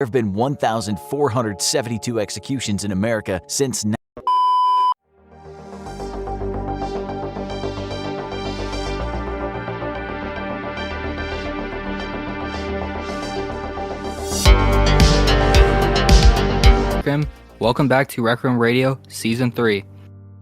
There have been 1,472 executions in America since Requiem. Welcome back to Requiem Radio Season 3.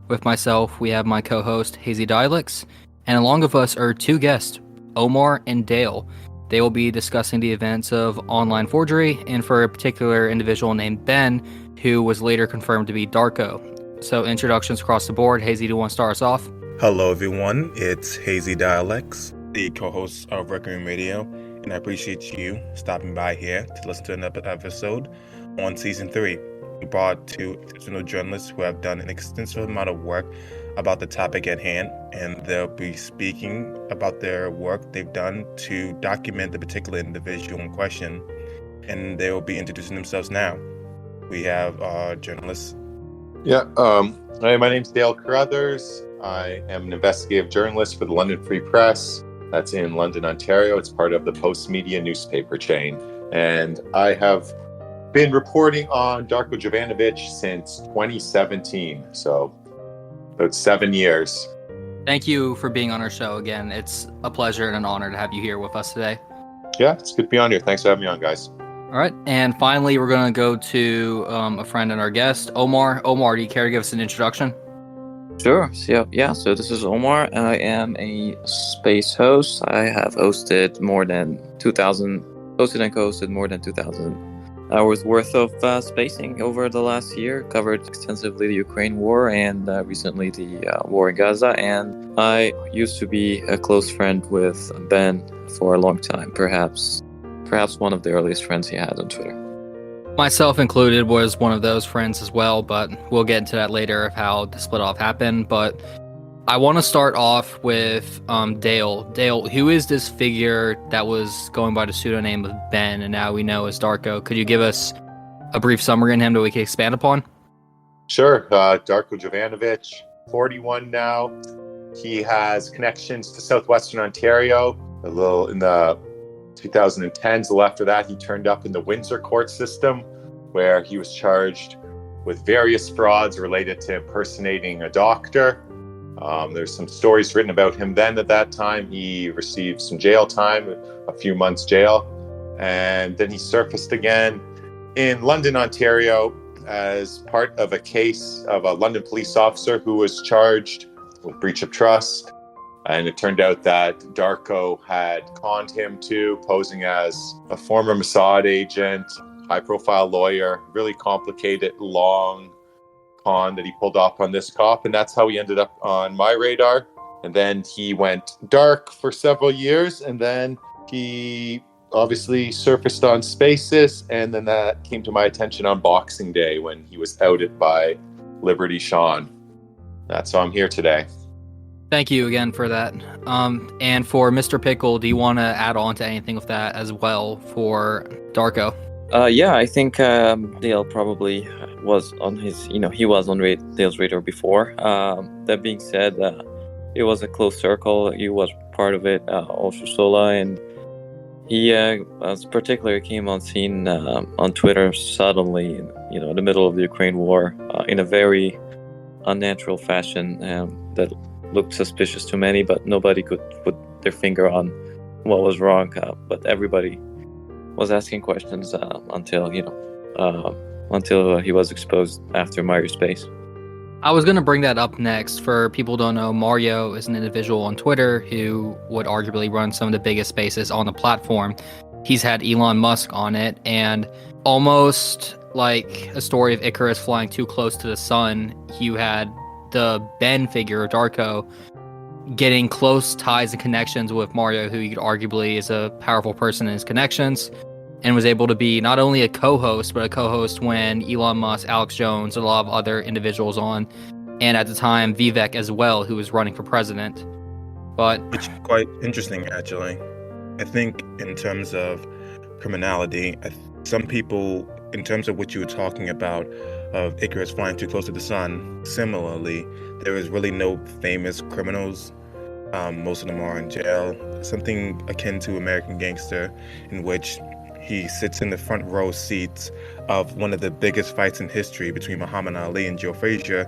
With myself, we have my co-host, Hazy Dialects, and along with us are two guests, Omar and Dale. They will be discussing the events of online forgery, and for a particular individual named Ben, who was later confirmed to be Darko. So introductions across the board. Hazy, do you want to start us off? Hello everyone, it's Hazy Dialects, the co-host of Requiem Radio, and I appreciate you stopping by here to listen to another episode on Season 3. We brought two exceptional journalists who have done an extensive amount of work about the topic at hand, and they'll be speaking about their work they've done to document the particular individual in question, and they will be introducing themselves now. We have our journalists. Hi, my name's Dale Carruthers. I am an investigative journalist for the London Free Press. That's in London, Ontario. It's part of the Post Media newspaper chain. And I have been reporting on Darko Jovano since 2017. So about 7 years. Thank you for being on our show again. It's a pleasure and an honor to have you here with us today. Yeah, it's good to be on here. Thanks for having me on, guys. All right, and finally, we're going to go to a friend and our guest, Omar. Omar, do you care to give us an introduction? Sure. So this is Omar. I am a space host. I have hosted and co-hosted more than 2,000 hours worth of spacing over the last year. Covered extensively the Ukraine war and recently the war in Gaza. And I used to be a close friend with Ben for a long time, perhaps one of the earliest friends he had on Twitter. Myself included was one of those friends as well, but we'll get into that later of how the split off happened. But I want to start off with Dale. Dale, who is this figure that was going by the pseudonym of Ben and now we know as Darko? Could you give us a brief summary on him that we can expand upon? Sure. Darko Jovano, 41 now. He has connections to southwestern Ontario. A little in the 2010s. A little after that, he turned up in the Windsor court system, where he was charged with various frauds related to impersonating a doctor. There's some stories written about him then. At that time, he received some jail time, a few months jail, and then he surfaced again in London, Ontario, as part of a case of a London police officer who was charged with breach of trust. And it turned out that Darko had conned him too, posing as a former Mossad agent, high-profile lawyer, really complicated, long con that he pulled off on this cop. And that's how he ended up on my radar. And then he went dark for several years. And then he obviously surfaced on Spaces. And then that came to my attention on Boxing Day when he was outed by Liberty Shawn. That's why I'm here today. Thank you again for that. And for Mr. Pickle, do you want to add on to anything with that as well for Darko? I think Dale probably was on his, he was on Dale's radar before. That being said, it was a close circle. He was part of it, also Sola, and he particularly came on scene on Twitter suddenly, in the middle of the Ukraine war, in a very unnatural fashion that looked suspicious to many, but nobody could put their finger on what was wrong. But everybody was asking questions until he was exposed after Mario Space. I was going to bring that up next. For people who don't know, Mario is an individual on Twitter who would arguably run some of the biggest spaces on the platform. He's had Elon Musk on it, and almost like a story of Icarus flying too close to the sun, you had the Ben figure, Darko, getting close ties and connections with Mario, who you could arguably is a powerful person in his connections, and was able to be not only a co-host, but a co-host when Elon Musk, Alex Jones, and a lot of other individuals on, and at the time, Vivek as well, who was running for president. But it's quite interesting, actually. I think in terms of criminality, some people, in terms of what you were talking about, of Icarus flying too close to the sun, similarly, there is really no famous criminals. Most of them are in jail. Something akin to American Gangster, in which he sits in the front row seats of one of the biggest fights in history between Muhammad Ali and Joe Frazier,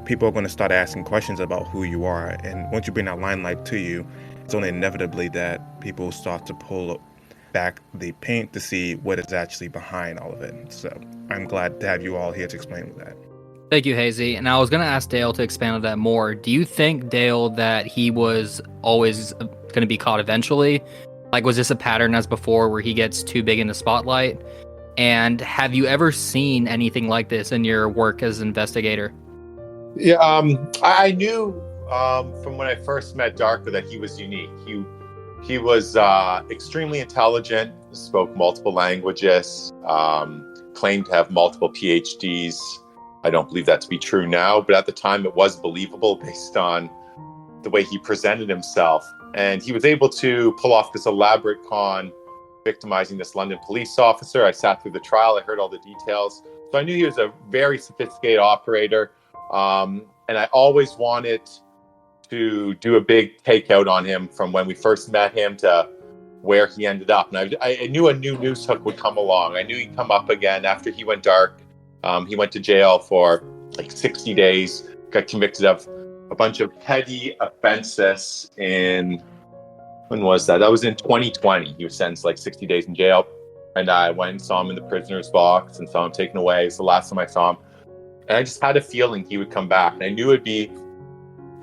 people are going to start asking questions about who you are. And once you bring that limelight to you, it's only inevitably that people start to pull back the paint to see what is actually behind all of it. So I'm glad to have you all here to explain that. Thank you, Hazy. And I was going to ask Dale to expand on that more. Do you think, Dale, that he was always going to be caught eventually? Like, was this a pattern as before where he gets too big in the spotlight? And have you ever seen anything like this in your work as an investigator? Yeah, I knew from when I first met Darko that he was unique. He was extremely intelligent, spoke multiple languages, claimed to have multiple PhDs. I don't believe that to be true now, but at the time it was believable based on the way he presented himself. And he was able to pull off this elaborate con, victimizing this London police officer. I sat through the trial, I heard all the details. So I knew he was a very sophisticated operator. And I always wanted to do a big takeout on him from when we first met him to where he ended up. And I knew a new news hook would come along. I knew he'd come up again after he went dark. He went to jail for like 60 days, got convicted of a bunch of petty offenses when was that? That was in 2020. He was sentenced like 60 days in jail. And I went and saw him in the prisoner's box and saw him taken away. It's the last time I saw him. And I just had a feeling he would come back. And I knew it'd be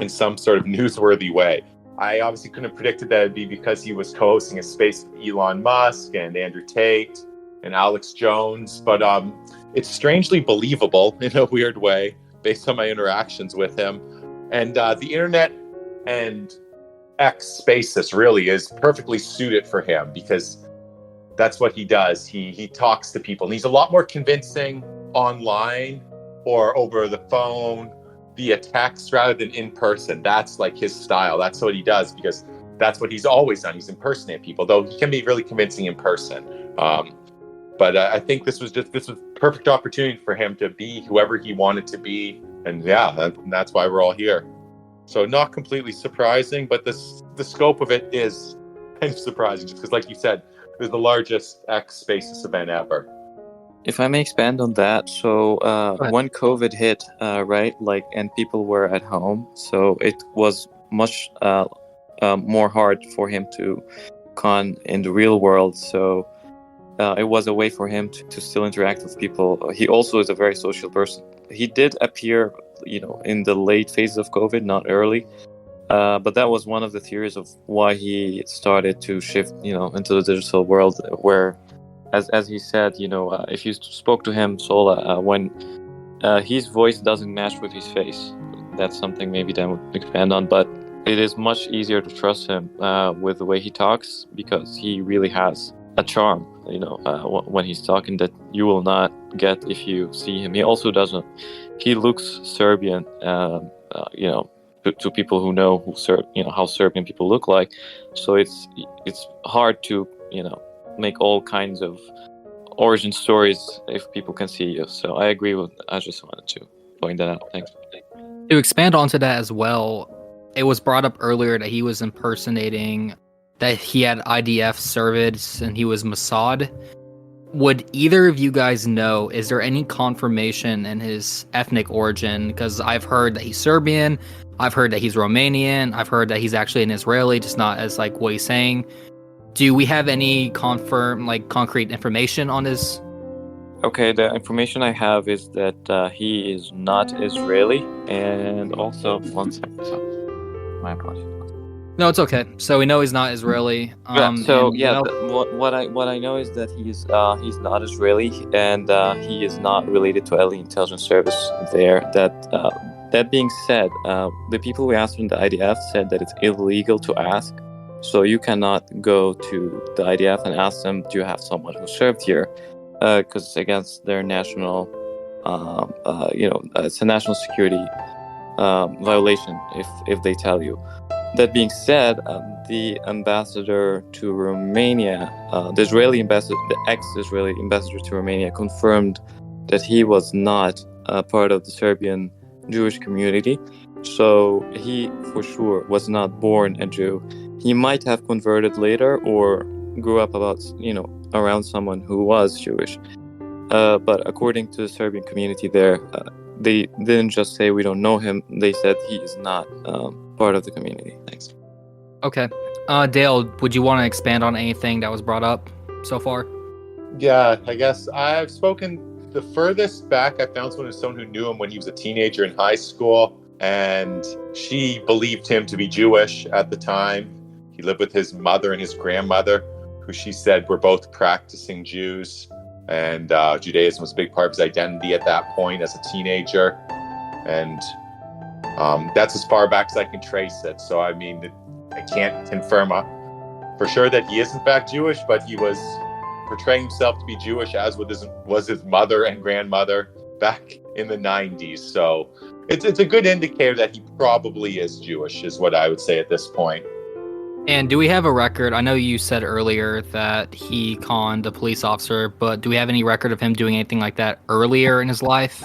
in some sort of newsworthy way. I obviously couldn't have predicted that it'd be because he was co-hosting a space with Elon Musk and Andrew Tate and Alex Jones. But it's strangely believable in a weird way based on my interactions with him. And the internet and X Spaces really is perfectly suited for him because that's what he does. He talks to people, and he's a lot more convincing online or over the phone via text rather than in person. That's like his style. That's what he does because that's what he's always done. He's impersonated people, though he can be really convincing in person. But I think this was perfect opportunity for him to be whoever he wanted to be. And yeah, that's why we're all here. So not completely surprising, but the scope of it is kind of surprising just because, like you said, it was the largest X Spaces event ever. If I may expand on that, so when COVID hit, right, like, and people were at home, so it was much more hard for him to con in the real world. So it was a way for him to still interact with people. He also is a very social person. He did appear, in the late phases of COVID, not early. But that was one of the theories of why he started to shift, into the digital world, where, as he said, if you spoke to him, Sola, when his voice doesn't match with his face, that's something maybe Dan would expand on. But it is much easier to trust him with the way he talks because he really has a charm, when he's talking that you will not get if you see him. He also doesn't. He looks Serbian, to people who know how Serbian people look like. So it's hard to make all kinds of origin stories if people can see you. So I agree with. I just wanted to point that out. Thanks. To expand onto that as well, it was brought up earlier that he was impersonating, that he had IDF service and he was Mossad. Would either of you guys know, is there any confirmation in his ethnic origin? Because I've heard that he's Serbian, I've heard that he's Romanian, I've heard that he's actually an Israeli, just not as like what he's saying. Do we have any concrete information on this? Okay, the information I have is that he is not Israeli, and also, one second, my apologies. No, it's okay. So we know he's not Israeli. What I know is that he's not Israeli, and he is not related to any intelligence service there. That being said, the people we asked from the IDF said that it's illegal to ask. So you cannot go to the IDF and ask them, do you have someone who served here? Because it's against their national, it's a national security violation if they tell you. That being said, the ambassador to Romania, the ex-Israeli ambassador to Romania, confirmed that he was not part of the Serbian Jewish community. So he, for sure, was not born a Jew. He might have converted later or grew up about, around someone who was Jewish. But according to the Serbian community there, they didn't just say we don't know him. They said he is not part of the community. Thanks. Okay. Dale, would you want to expand on anything that was brought up so far? Yeah, I guess I've spoken the furthest back I found someone who knew him when he was a teenager in high school, and she believed him to be Jewish at the time. He lived with his mother and his grandmother, who she said were both practicing Jews, and Judaism was a big part of his identity at that point as a teenager. And that's as far back as I can trace it. So, I mean, I can't confirm for sure that he is in fact Jewish, but he was portraying himself to be Jewish, as was his mother and grandmother back in the 90s. So it's a good indicator that he probably is Jewish, is what I would say at this point. And do we have a record? I know you said earlier that he conned a police officer, but do we have any record of him doing anything like that earlier in his life?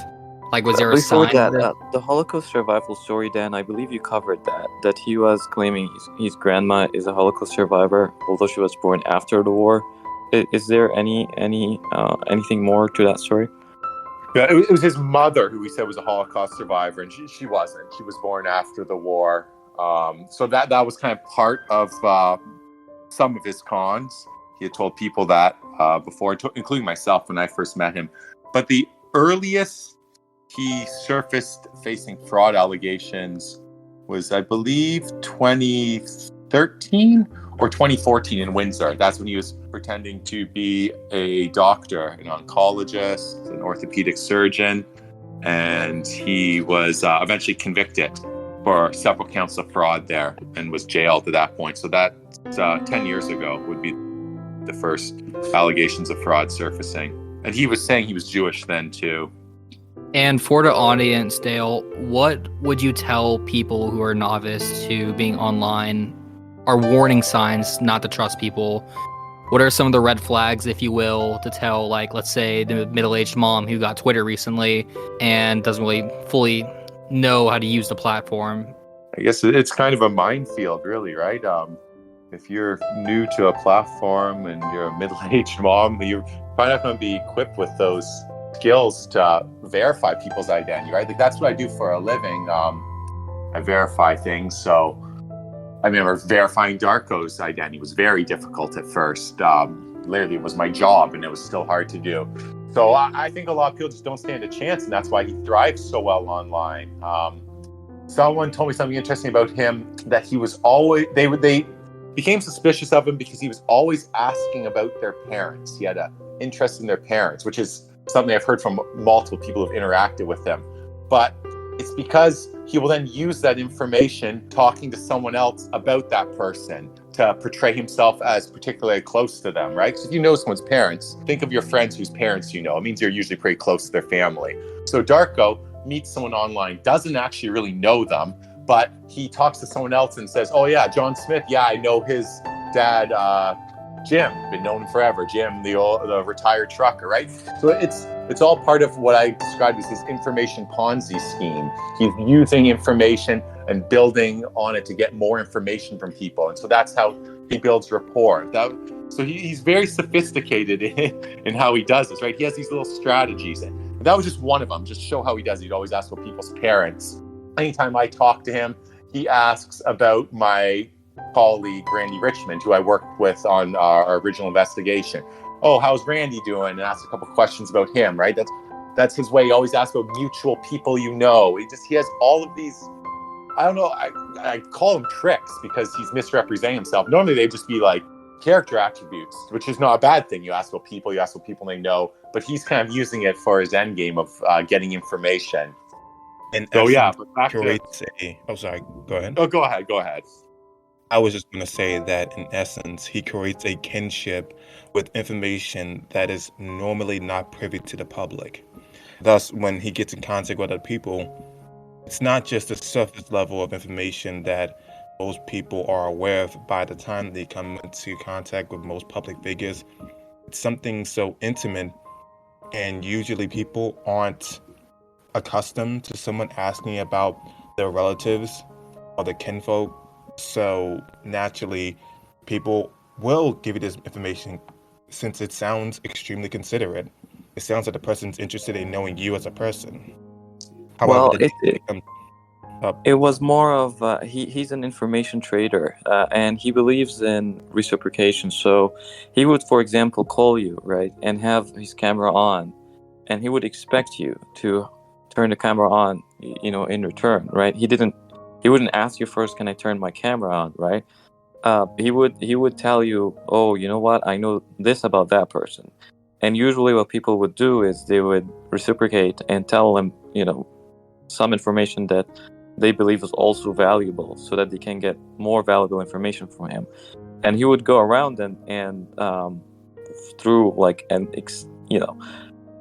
Like, was there a Before sign? that, the Holocaust survival story, Dan, I believe you covered that he was claiming his grandma is a Holocaust survivor, although she was born after the war. Is there anything more to that story? Yeah, it was his mother who he said was a Holocaust survivor, and she wasn't. She was born after the war. So that was kind of part of some of his cons. He had told people that before, including myself when I first met him. But the earliest he surfaced facing fraud allegations was, I believe, 2013 or 2014 in Windsor. That's when he was pretending to be a doctor, an oncologist, an orthopedic surgeon, and he was eventually convicted for several counts of fraud there and was jailed at that point. So that's 10 years ago would be the first allegations of fraud surfacing. And he was saying he was Jewish then too. And for the audience, Dale, what would you tell people who are novice to being online, or warning signs not to trust people? What are some of the red flags, if you will, to tell, like, let's say the middle-aged mom who got Twitter recently and doesn't really fully know how to use the platform? I guess it's kind of a minefield, really, right? If you're new to a platform and you're a middle-aged mom, you're probably not going to be equipped with those skills to verify people's identity, right? Like, that's what I do for a living. I verify things. So I remember verifying Darko's identity was very difficult at first. Literally, it was my job, and it was still hard to do. So I think a lot of people just don't stand a chance, and that's why he thrives so well online. Someone told me something interesting about him, that he was always, they became suspicious of him because he was always asking about their parents. He had an interest in their parents, which is something I've heard from multiple people who've interacted with him. But it's because he will then use that information talking to someone else about that person to portray himself as particularly close to them, right? So if you know someone's parents, think of your friends whose parents you know. It means you're usually pretty close to their family. So Darko meets someone online, doesn't actually really know them, but he talks to someone else and says, oh yeah, John Smith, yeah, I know his dad, Jim, been known him forever. Jim, the retired trucker, right? So it's all part of what I described as his information Ponzi scheme. He's using information and building on it to get more information from people, and so that's how he builds rapport. So he's very sophisticated in how he does this, right? He has these little strategies, and that was just one of them. Just show how he does it. He'd always ask about people's parents. Anytime I talk to him, he asks about my colleague Randy Richmond, who I worked with on our original investigation. Oh, how's Randy doing? And ask a couple questions about him, right? That's his way. He always asks about mutual people you know. He has all of these, I don't know, I call them tricks because he's misrepresenting himself. Normally they'd just be like character attributes, which is not a bad thing. You ask about people they know, but he's kind of using it for his end game of getting information. And so yeah, but back creates sorry, go ahead. Oh, go ahead. I was just going to say that, in essence, he creates a kinship with information that is normally not privy to the public. Thus, when he gets in contact with other people, it's not just the surface level of information that most people are aware of by the time they come into contact with most public figures. It's something so intimate, and usually people aren't accustomed to someone asking about their relatives or their kinfolk. So naturally, people will give you this information since it sounds extremely considerate. It sounds like the person's interested in knowing you as a person. However, Well, the day comes up. it was more of he's an information trader, and he believes in reciprocation. So he would, for example, call you, right, and have his camera on, and he would expect you to turn the camera on, in return, right? He wouldn't ask you first, can I turn my camera on, right? He would tell you, oh, you know what, I know this about that person. And usually what people would do is they would reciprocate and tell him, some information that they believe is also valuable, so that they can get more valuable information from him. And he would go around and through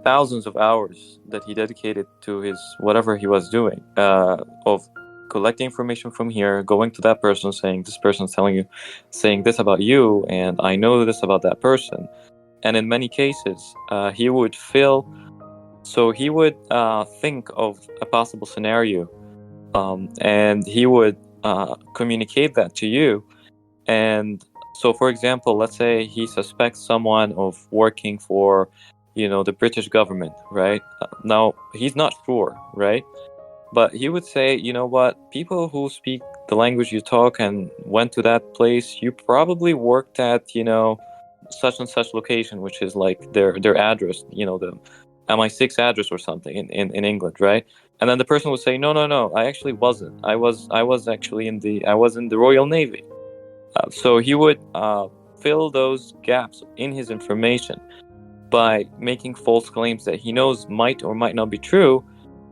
thousands of hours that he dedicated to his whatever he was doing, of collecting information from here, going to that person, saying this person's saying this about you, and I know this about that person. And in many cases, he would think of a possible scenario, and he would communicate that to you. And so, for example, let's say he suspects someone of working for, the British government, right? Now, he's not sure, right? But he would say, you know what, people who speak the language you talk and went to that place, you probably worked at, such and such location, which is like their address, the MI6 address or something in England, right? And then the person would say, no, I actually wasn't. I was actually in the Royal Navy. So he would fill those gaps in his information by making false claims that he knows might or might not be true.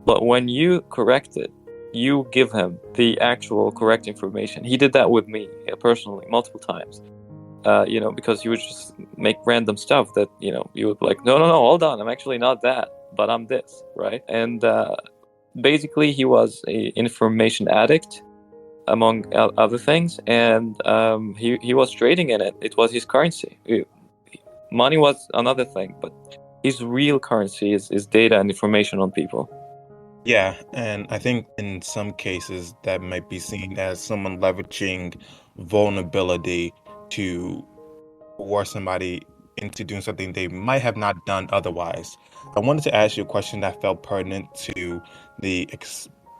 But when you correct it, you give him the actual correct information. He did that with me personally multiple times. Because he would just make random stuff that, you would be like, no, hold on, I'm actually not that, but I'm this, right? And basically he was an information addict, among other things, and he was trading in it. It was his currency. Money was another thing, but his real currency is data and information on people. Yeah, and I think in some cases that might be seen as someone leveraging vulnerability to force somebody into doing something they might have not done otherwise. I wanted to ask you a question that felt pertinent to the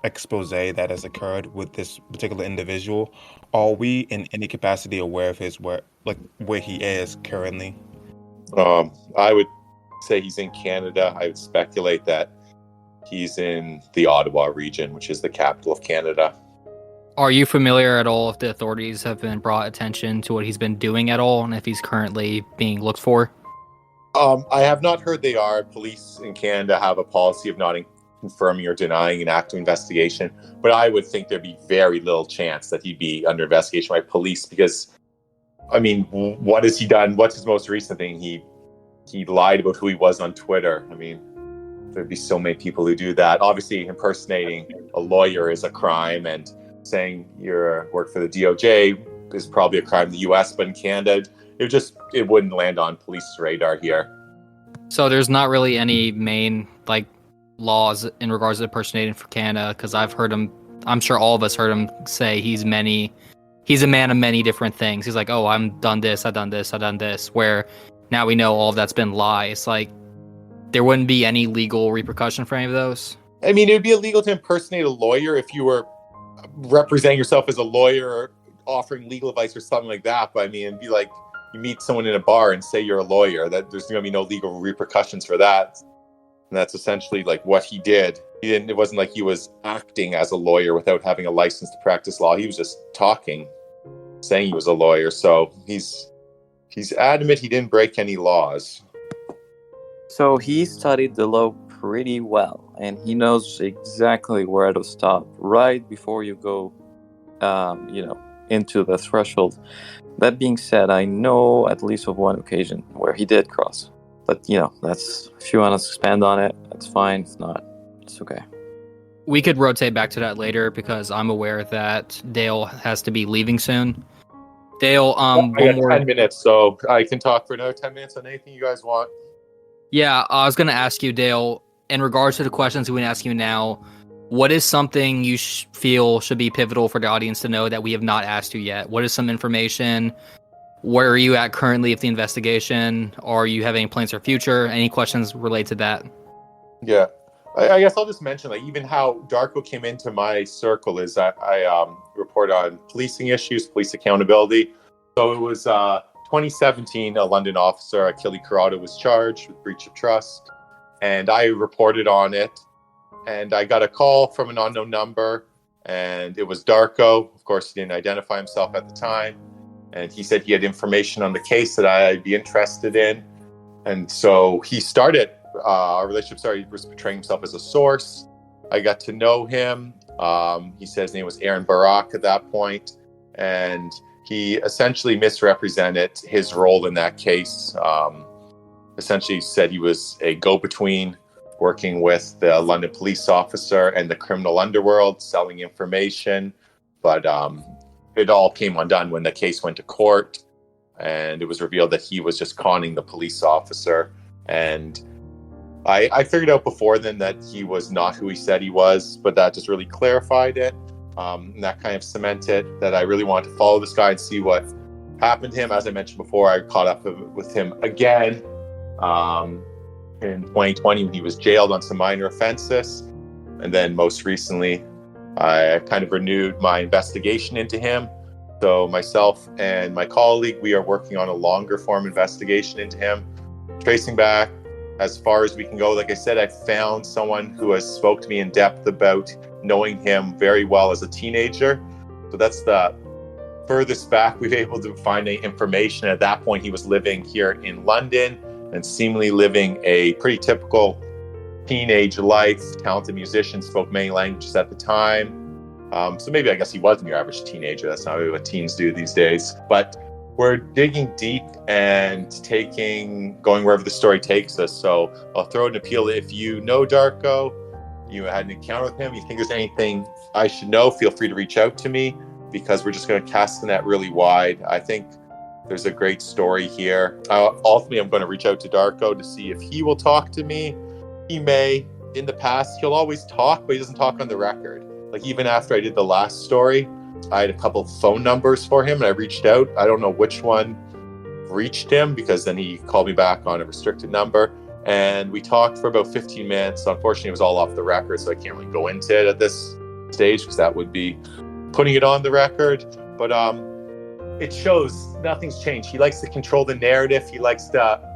expose that has occurred with this particular individual. Are we in any capacity aware of where he is currently? I would say he's in Canada. I would speculate that he's in the Ottawa region, which is the capital of Canada. Are you familiar at all if the authorities have been brought attention to what he's been doing at all, and if he's currently being looked for? I have not heard they are. Police in Canada have a policy of not confirming or denying an active investigation, but I would think there'd be very little chance that he'd be under investigation by police because, what has he done? What's his most recent thing? He lied about who he was on Twitter. There'd be so many people who do that. Obviously, impersonating a lawyer is a crime, and saying you work for the DOJ is probably a crime in the US, but in Canada, it wouldn't land on police radar here. So there's not really any main laws in regards to impersonating for Canada, because I've heard him, I'm sure all of us heard him say he's a man of many different things. He's like, oh, I've done this, where now we know all of that's been lies. There wouldn't be any legal repercussion for any of those. It would be illegal to impersonate a lawyer if you were representing yourself as a lawyer or offering legal advice or something like that. But it'd be like you meet someone in a bar and say you're a lawyer. That there's going to be no legal repercussions for that. And that's essentially what he did. It wasn't like he was acting as a lawyer without having a license to practice law. He was just talking, saying he was a lawyer. So he's adamant he didn't break any laws. So he studied the law pretty well, and he knows exactly where to stop right before you go, into the threshold. That being said, I know at least of one occasion where he did cross. But, that's, if you want to expand on it, that's fine. If not, it's okay. We could rotate back to that later because I'm aware that Dale has to be leaving soon. Dale, I got 10 minutes, so I can talk for another 10 minutes on anything you guys want. Yeah, I was going to ask you, Dale, in regards to the questions we can ask you now, what is something you feel should be pivotal for the audience to know that we have not asked you yet? What is some information? where are you at currently with the investigation? Are you have any plans for future? Any questions related to that? Yeah. I guess I'll just mention, like, even how Darko came into my circle is that I report on policing issues, police accountability. So it was 2017, a London officer, Achille Carrado, was charged with breach of trust. And I reported on it. And I got a call from an unknown number. And it was Darko. Of course, he didn't identify himself at the time. And he said he had information on the case that I'd be interested in. And so he started, our relationship started, he was portraying himself as a source. I got to know him. He said his name was Aaron Barak at that point. And he essentially misrepresented his role in that case. Essentially said he was a go-between working with the London police officer and the criminal underworld, selling information. But it all came undone when the case went to court, and it was revealed that he was just conning the police officer. And I figured out before then that he was not who he said he was, but that just really clarified it. And that kind of cemented that I really wanted to follow this guy and see what happened to him. As I mentioned before, I caught up with him again in 2020 when he was jailed on some minor offenses. And then most recently, I kind of renewed my investigation into him. So myself and my colleague, we are working on a longer form investigation into him, tracing back as far as we can go. Like I said, I found someone who has spoke to me in depth about knowing him very well as a teenager. So that's the furthest back we've been able to find any information. At that point, he was living here in London and seemingly living a pretty typical teenage life. Talented musician, spoke many languages at the time. So maybe I guess he wasn't your average teenager. That's not really what teens do these days. But we're digging deep and going wherever the story takes us. So I'll throw an appeal. If you know Darko, you had an encounter with him, you think there's anything I should know, feel free to reach out to me, because we're just going to cast the net really wide. I think there's a great story here. Ultimately, I'm going to reach out to Darko to see if he will talk to me. He may. In the past, he'll always talk, but he doesn't talk on the record. Like, even after I did the last story, I had a couple of phone numbers for him and I reached out. I don't know which one reached him, because then he called me back on a restricted number. And we talked for about 15 minutes. Unfortunately, it was all off the record, so I can't really go into it at this stage, because that would be putting it on the record. But it shows nothing's changed. He likes to control the narrative. He likes to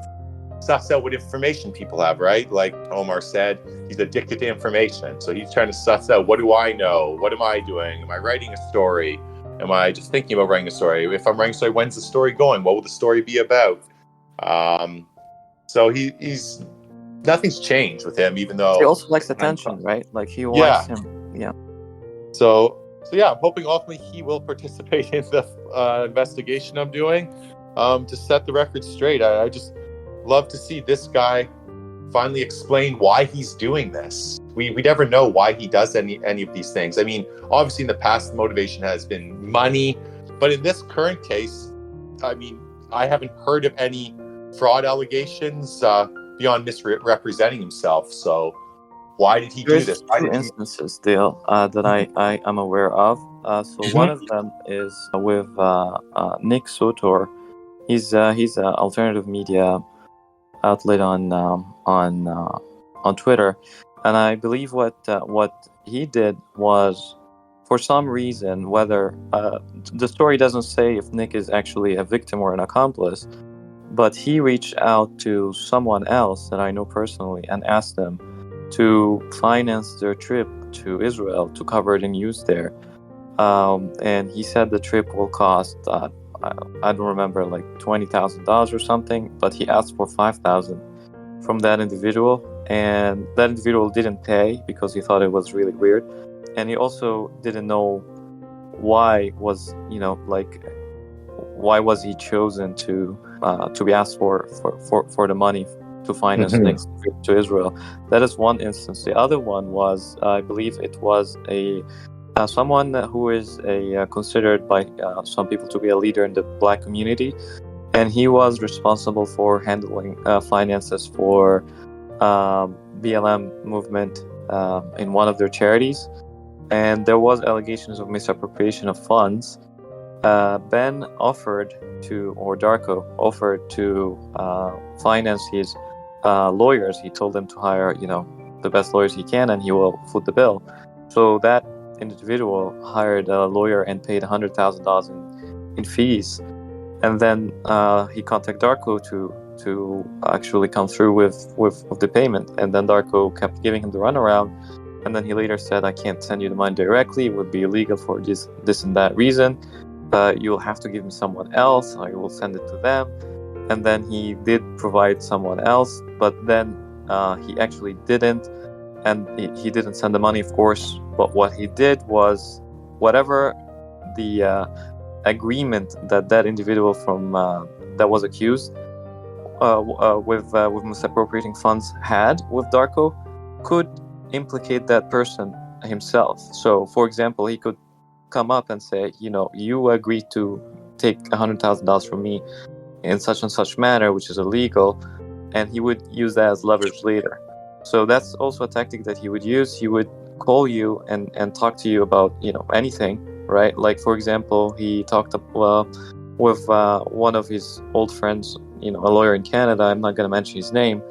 suss out what information people have, right? Like Omar said, he's addicted to information. So he's trying to suss out, what do I know? What am I doing? Am I writing a story? Am I just thinking about writing a story? If I'm writing a story, when's the story going? What will the story be about? So he's nothing's changed with him, even though he also likes attention, right? Like he wants him. Yeah. So yeah, I'm hoping ultimately he will participate in the investigation I'm doing to set the record straight. I just love to see this guy finally explain why he's doing this. We never know why he does any of these things. I mean, obviously in the past, the motivation has been money, but in this current case, I mean, I haven't heard of any fraud allegations beyond misrepresenting himself. So why did he do this? Two instances, Dale, that I am aware of. So one of them is with Nick Sotor. He's an alternative media outlet on Twitter, and I believe what he did was, for some reason, whether the story doesn't say if Nick is actually a victim or an accomplice, but he reached out to someone else that I know personally and asked them to finance their trip to Israel to cover the news there. And he said the trip will cost, I don't remember, like $20,000 or something, but he asked for $5,000 from that individual. And that individual didn't pay because he thought it was really weird. And he also didn't know why was he chosen to be asked for the money to finance Nick's trip to Israel. That is one instance. The other one was, I believe it was someone who is considered by some people to be a leader in the Black community, and he was responsible for handling finances for BLM movement in one of their charities, and there was allegations of misappropriation of funds. Ben offered to, or Darko offered to finance his lawyers. He told them to hire, the best lawyers he can, and he will foot the bill. So that individual hired a lawyer and paid $100,000 in fees, and then he contacted Darko to actually come through with the payment. And then Darko kept giving him the runaround, and then he later said, "I can't send you the money directly. It would be illegal for this and that reason. You'll have to give me someone else. I will send it to them." And then he did provide someone else, but then he actually didn't, and he didn't send the money, of course. But what he did was, whatever the agreement that individual from that was accused with misappropriating funds had with Darko could implicate that person himself. So, for example, he could come up and say, you agreed to take $100,000 from me in such and such manner, which is illegal, and he would use that as leverage later. So that's also a tactic that he would use. He would call you and talk to you about anything, right? Like, for example, he talked with one of his old friends, a lawyer in Canada. I'm not going to mention his name,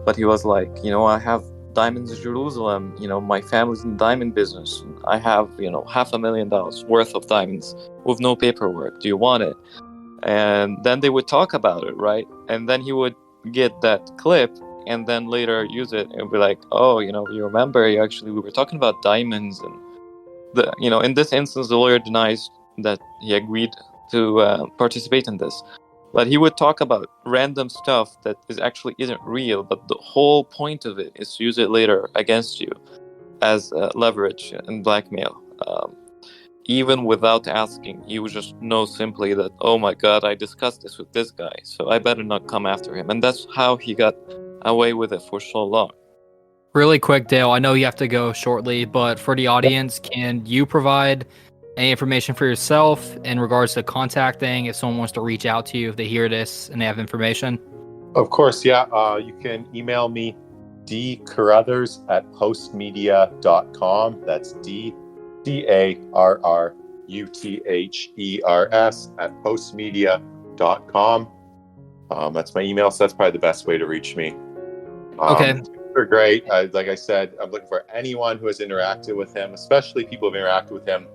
but he was like, I have diamonds in Jerusalem, my family's in the diamond business. I have, $500,000 worth of diamonds with no paperwork. Do you want it? And then they would talk about it, right? And then he would get that clip and then later use it and be like, oh, you remember, we were talking about diamonds. And in this instance, the lawyer denies that he agreed to participate in this. But he would talk about random stuff that isn't real, but the whole point of it is to use it later against you as leverage and blackmail. Even without asking, you would just know simply that, oh my God, I discussed this with this guy, so I better not come after him. And that's how he got away with it for so long. Really quick, Dale, I know you have to go shortly, but for the audience, can you provide any information for yourself in regards to contacting if someone wants to reach out to you, if they hear this and they have information? Of course, yeah. You can email me, dcarruthers@postmedia.com. That's DCarruthers@postmedia.com. That's my email, so that's probably the best way to reach me. Okay. They're great. Like I said, I'm looking for anyone who has interacted with him, especially people who have interacted with him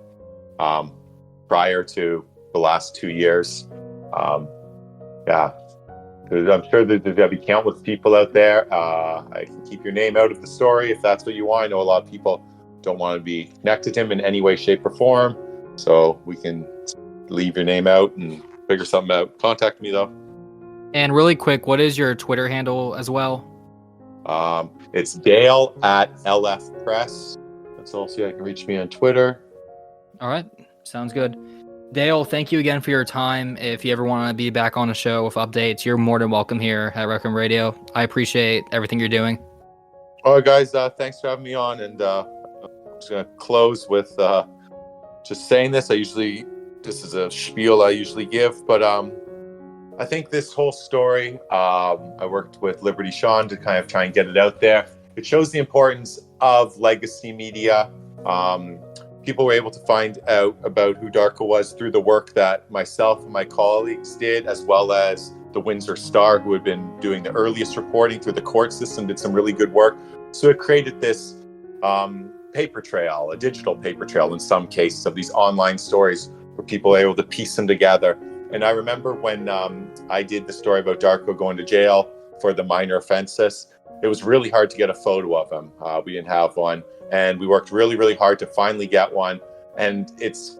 prior to the last 2 years. Yeah. I'm sure that there'll be countless people out there. I can keep your name out of the story if that's what you want. I know a lot of people don't want to be connected to him in any way, shape, or form. So we can leave your name out and figure something out. Contact me, though. And really quick, what is your Twitter handle as well? It's Dale @LF Press. That's also, you can reach me on Twitter. All right. Sounds good. Dale, thank you again for your time. If you ever want to be back on a show with updates, you're more than welcome here at Requiem Radio. I appreciate everything you're doing. All right, guys. Thanks for having me on. And I'm just going to close with just saying this. This is a spiel I usually give, but I think this whole story, I worked with Liberty Sean to kind of try and get it out there. It shows the importance of legacy media. People were able to find out about who Darko was through the work that myself and my colleagues did, as well as the Windsor Star, who had been doing the earliest reporting through the court system, did some really good work. So it created this paper trail, a digital paper trail in some cases, of these online stories where people were able to piece them together. And I remember when I did the story about Darko going to jail for the minor offenses, it was really hard to get a photo of him. We didn't have one. And we worked really, really hard to finally get one. And it's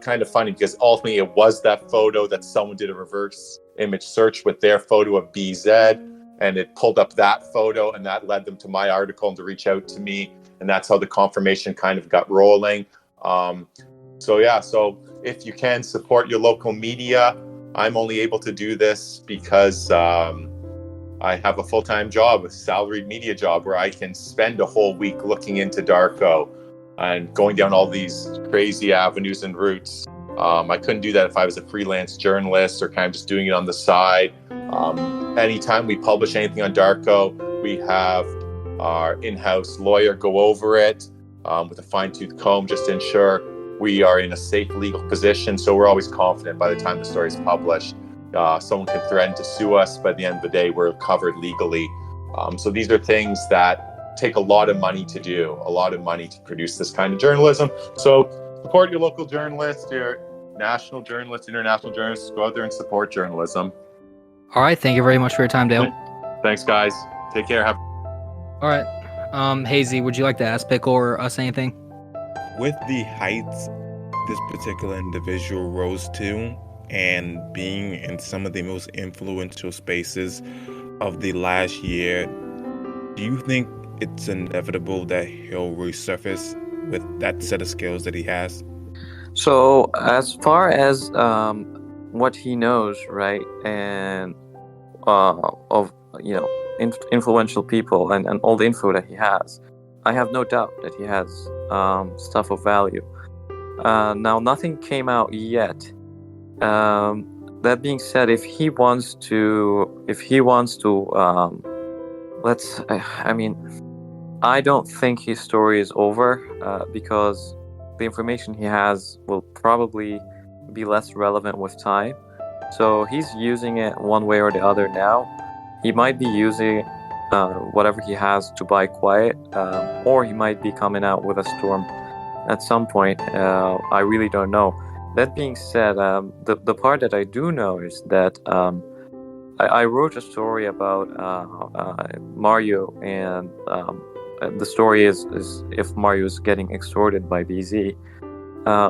kind of funny because ultimately it was that photo that someone did a reverse image search with their photo of BZ, and it pulled up that photo, and that led them to my article and to reach out to me. And that's how the confirmation kind of got rolling. So if you can support your local media, I'm only able to do this because I have a full-time job, a salaried media job, where I can spend a whole week looking into Darko and going down all these crazy avenues and routes. I couldn't do that if I was a freelance journalist or kind of just doing it on the side. Anytime we publish anything on Darko, we have our in-house lawyer go over it with a fine-tooth comb just to ensure we are in a safe legal position, so we're always confident by the time the story is published. Someone could threaten to sue us, but at the end of the day, we're covered legally. So these are things that take a lot of money to do, a lot of money to produce this kind of journalism. So support your local journalists, your national journalists, international journalists. Go out there and support journalism. All right. Thank you very much for your time, Dale. Thanks, guys. Take care. All right. Hazy, would you like to ask Pickle or us anything? With the heights this particular individual rose to, and being in some of the most influential spaces of the last year, do you think it's inevitable that he'll resurface with that set of skills that he has? So as far as what he knows, right, and of influential people and all the info that he has, I have no doubt that he has stuff of value. Now, nothing came out yet. That being said, if he wants to, I don't think his story is over because the information he has will probably be less relevant with time. So he's using it one way or the other now. He might be using whatever he has to buy quiet, or he might be coming out with a storm at some point. I really don't know. That being said, the part that I do know is that I wrote a story about Mario, and the story is if Mario is getting extorted by BZ.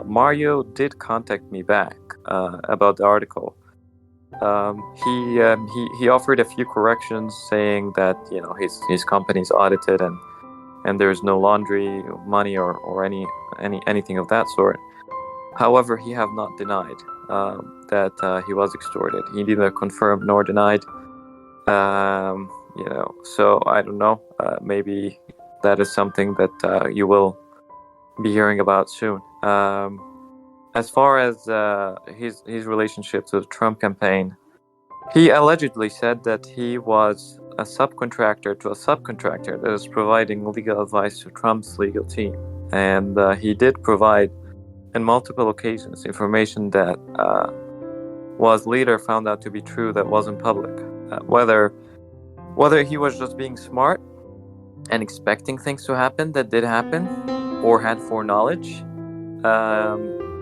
Mario did contact me back about the article. He offered a few corrections, saying that his company's audited and there's no laundry money or anything of that sort. However, he have not denied that he was extorted. He neither confirmed nor denied. So I don't know. Maybe that is something that you will be hearing about soon. As far as his relationship to the Trump campaign, he allegedly said that he was a subcontractor to a subcontractor that is providing legal advice to Trump's legal team. And he did provide, on multiple occasions, information that was later found out to be true that wasn't public. Whether he was just being smart and expecting things to happen that did happen, or had foreknowledge.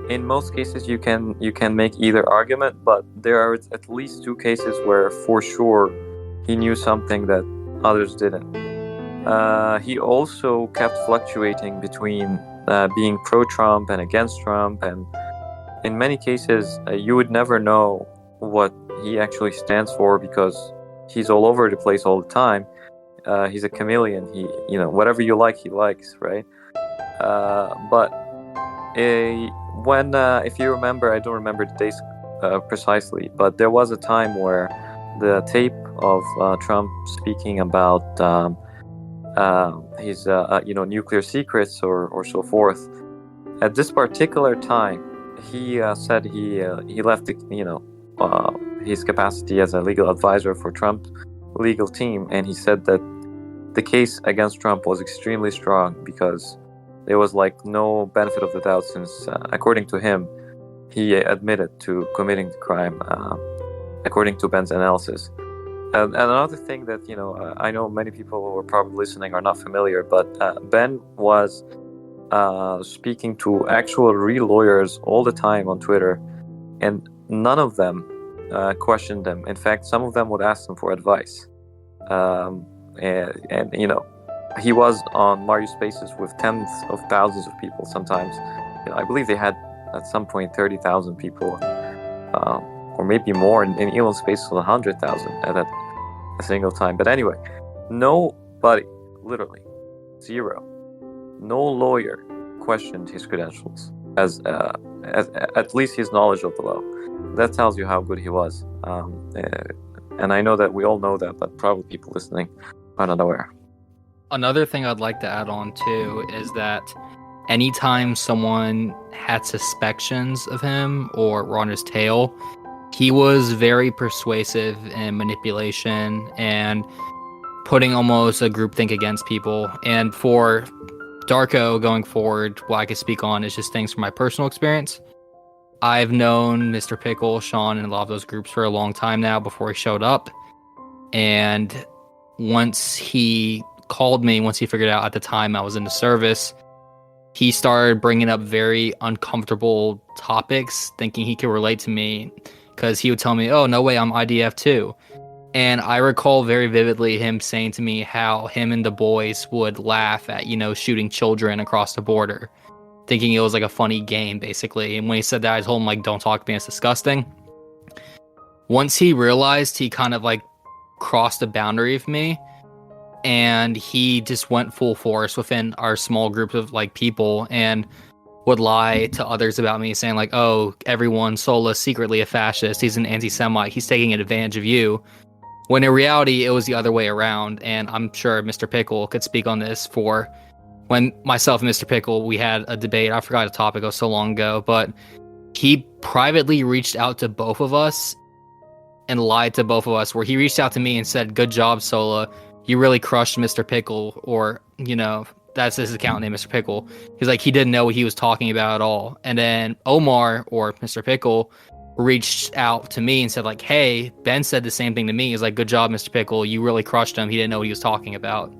In most cases, you can make either argument, but there are at least two cases where, for sure, he knew something that others didn't. He also kept fluctuating between being pro-Trump and against Trump, and in many cases, you would never know what he actually stands for because he's all over the place all the time. He's a chameleon. He, whatever you like, he likes, right? But when, if you remember, I don't remember the days precisely, but there was a time where the tape of Trump speaking about his, nuclear secrets or so forth. At this particular time, he said he left his capacity as a legal advisor for Trump's legal team, and he said that the case against Trump was extremely strong because there was no benefit of the doubt since, according to him, he admitted to committing the crime, according to Ben's analysis. And another thing that, I know many people who are probably listening are not familiar, but Ben was speaking to actual real lawyers all the time on Twitter, and none of them questioned him. In fact, some of them would ask him for advice. And he was on Mario Spaces with tens of thousands of people sometimes. I believe they had at some point 30,000 people, or maybe more. In Elon Spaces, 100,000 at a single time. But anyway, nobody, literally zero, no lawyer questioned his credentials as at least his knowledge of the law. That tells you how good he was. And I know that we all know that, but probably people listening are not aware. Another thing I'd like to add on too is that anytime someone had suspicions of him or were on his tail, he was very persuasive in manipulation and putting almost a groupthink against people. And for Darko, going forward, what I could speak on is just things from my personal experience. I've known Mr. Pickle, Sean, and a lot of those groups for a long time now before he showed up. And once he called me, once he figured out at the time I was in the service, he started bringing up very uncomfortable topics, thinking he could relate to me, because he would tell me, oh, no way, I'm IDF too. And I recall very vividly him saying to me how him and the boys would laugh at, shooting children across the border, thinking it was like a funny game, basically. And when he said that, I told him, like, don't talk to me, it's disgusting. Once he realized, he kind of like crossed a boundary of me, and he just went full force within our small group of like people and would lie to others about me, saying like, oh, everyone, Sola's secretly a fascist, he's an anti-Semite, he's taking advantage of you. When in reality, it was the other way around. And I'm sure Mr. Pickle could speak on this. For when myself and Mr. Pickle, we had a debate. I forgot the topic, it was so long ago, but he privately reached out to both of us and lied to both of us, where he reached out to me and said, good job, Sola, you really crushed Mr. Pickle, or, that's his account name, Mr. Pickle. He's like, he didn't know what he was talking about at all. And then Omar, or Mr. Pickle, reached out to me and said like, hey, Ben said the same thing to me. He's like, good job, Mr. Pickle, you really crushed him, he didn't know what he was talking about.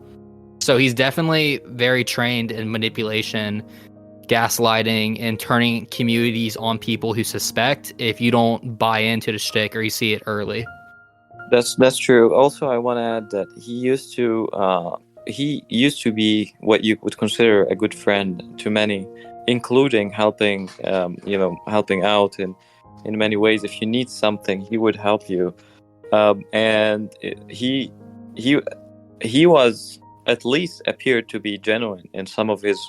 So he's definitely very trained in manipulation, gaslighting, and turning communities on people who suspect if you don't buy into the shtick or you see it early. That's true. Also, I want to add that he used to be what you would consider a good friend to many, including helping out in many ways. If you need something, he would help you. And he was, at least appeared to be, genuine in some of his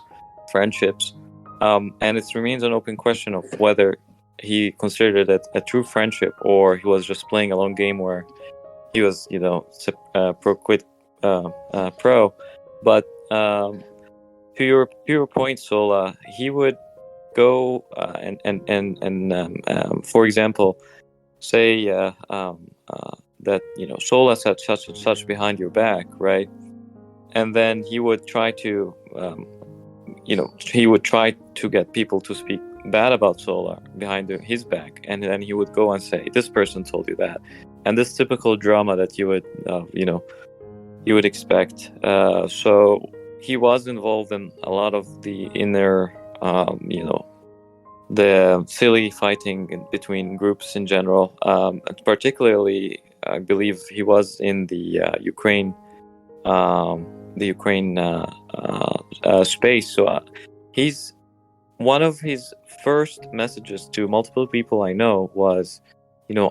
friendships. And it remains an open question of whether he considered it a true friendship or he was just playing a long game where he was, pro. But to your point, Sola, he would go and for example, say that Sola said such and such behind your back, right? And then he would try to get people to speak bad about Sola behind his back, and then he would go and say, this person told you that. And this typical drama that you would expect. So he was involved in a lot of the inner, the silly fighting between groups in general. Particularly, I believe he was in the Ukraine space. So he's one of his first messages to multiple people I know was,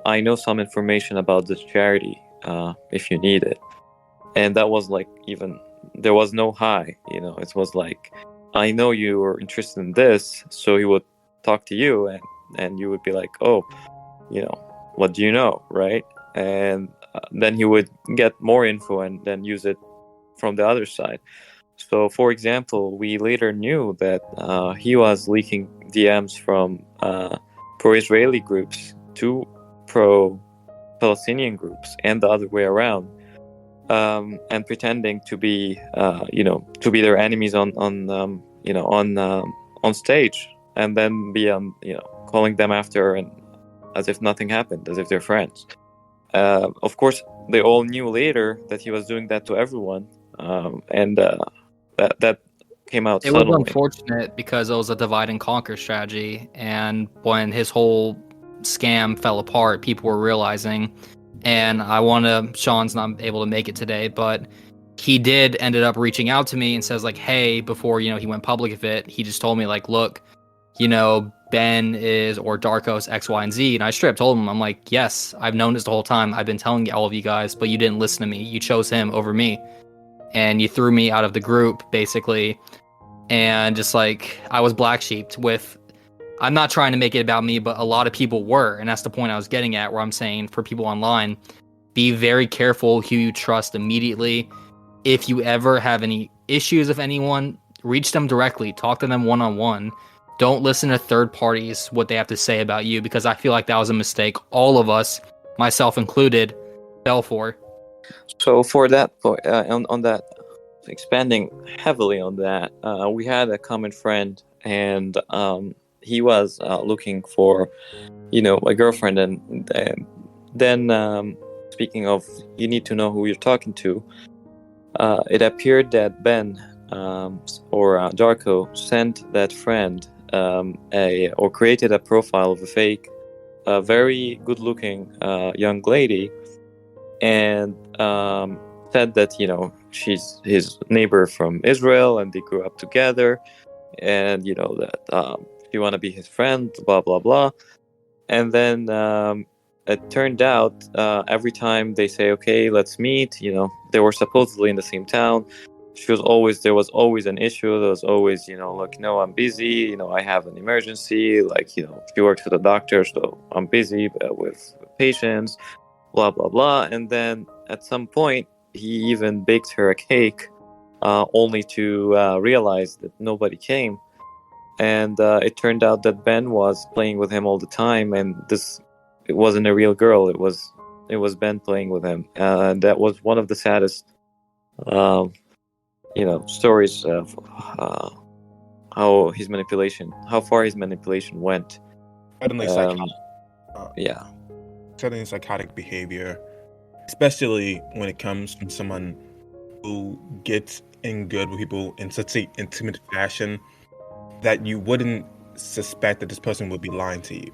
I know some information about this charity, if you need it. And that was like, even there was no hi, it was like, I know you were interested in this. So he would talk to you and you would be like, oh, what do you know, right? And then he would get more info and then use it from the other side. So, for example, we later knew that he was leaking DMs from pro-Israeli groups to pro-Palestinian groups and the other way around, and pretending to be, their enemies on stage, and then be calling them after and as if nothing happened, as if they're friends. Of course, they all knew later that he was doing that to everyone, and that came out suddenly. It was unfortunate because it was a divide and conquer strategy, and when his whole scam fell apart, people were realizing, and Sean's not able to make it today, but he ended up reaching out to me and says like, hey, before, he went public with it, he just told me like, look, Ben is, or Darko's X, Y, and Z. And I straight up told him, I'm like, yes, I've known this the whole time. I've been telling all of you guys, but you didn't listen to me. You chose him over me. And you threw me out of the group, basically. And just like, I was black sheeped with, I'm not trying to make it about me, but a lot of people were. And that's the point I was getting at, where I'm saying for people online, be very careful who you trust immediately. If you ever have any issues with anyone, reach them directly, talk to them one-on-one. Don't listen to third parties, what they have to say about you, because I feel like that was a mistake all of us, myself included, fell for. So for that point, on that expanding heavily on that, we had a common friend, and he was looking for, a girlfriend, and then speaking of, you need to know who you're talking to. It appeared that Ben or Darko sent that friend or created a profile of a fake, very good-looking young lady, and said that she's his neighbor from Israel, and they grew up together, and that she want to be his friend, blah blah blah. And then it turned out every time they say, okay, let's meet, they were supposedly in the same town. There was always an issue. There was always, like, no, I'm busy, I have an emergency, like, she works with a doctor, so I'm busy with patients, blah blah blah. And then at some point he even baked her a cake, only to realize that nobody came. And it turned out that Ben was playing with him all the time, and it wasn't a real girl. It was Ben playing with him. That was one of the saddest, stories of how far his manipulation went. Certainly psychotic. Yeah. Certainly psychotic behavior, especially when it comes from someone who gets in good with people in such an intimate fashion that you wouldn't suspect that this person would be lying to you.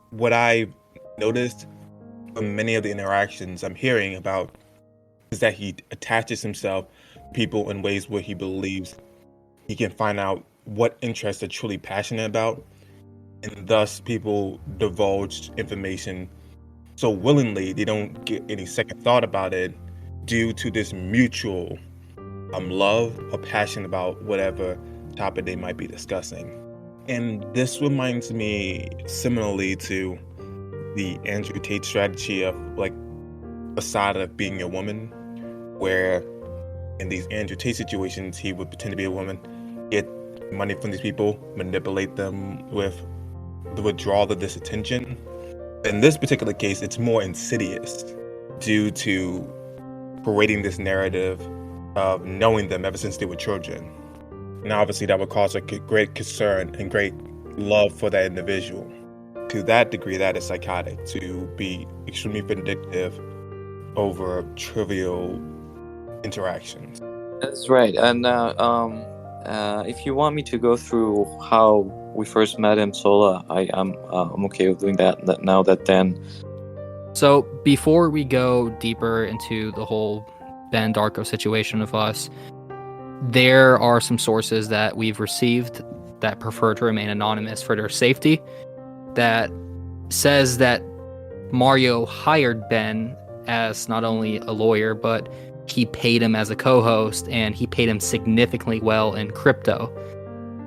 What I've noticed from many of the interactions I'm hearing about is that he attaches himself to people in ways where he believes he can find out what interests they're truly passionate about, and thus people divulge information so willingly they don't get any second thought about it due to this mutual love or passion about whatever topic they might be discussing. And this reminds me similarly to the Andrew Tate strategy of like a side of being a woman, where in these Andrew Tate situations he would pretend to be a woman, get money from these people, manipulate them with the withdrawal of this attention. In this particular case, it's more insidious due to parading this narrative of knowing them ever since they were children. Now, obviously, that would cause a great concern and great love for that individual. To that degree, that is psychotic, to be extremely vindictive over trivial interactions. That's right. And if you want me to go through how we first met him, Sola, I'm okay with doing that now that then. So before we go deeper into the whole Ben Darko situation of us, there are some sources that we've received that prefer to remain anonymous for their safety, that says that Mario hired Ben as not only a lawyer, but he paid him as a co-host, and he paid him significantly well in crypto.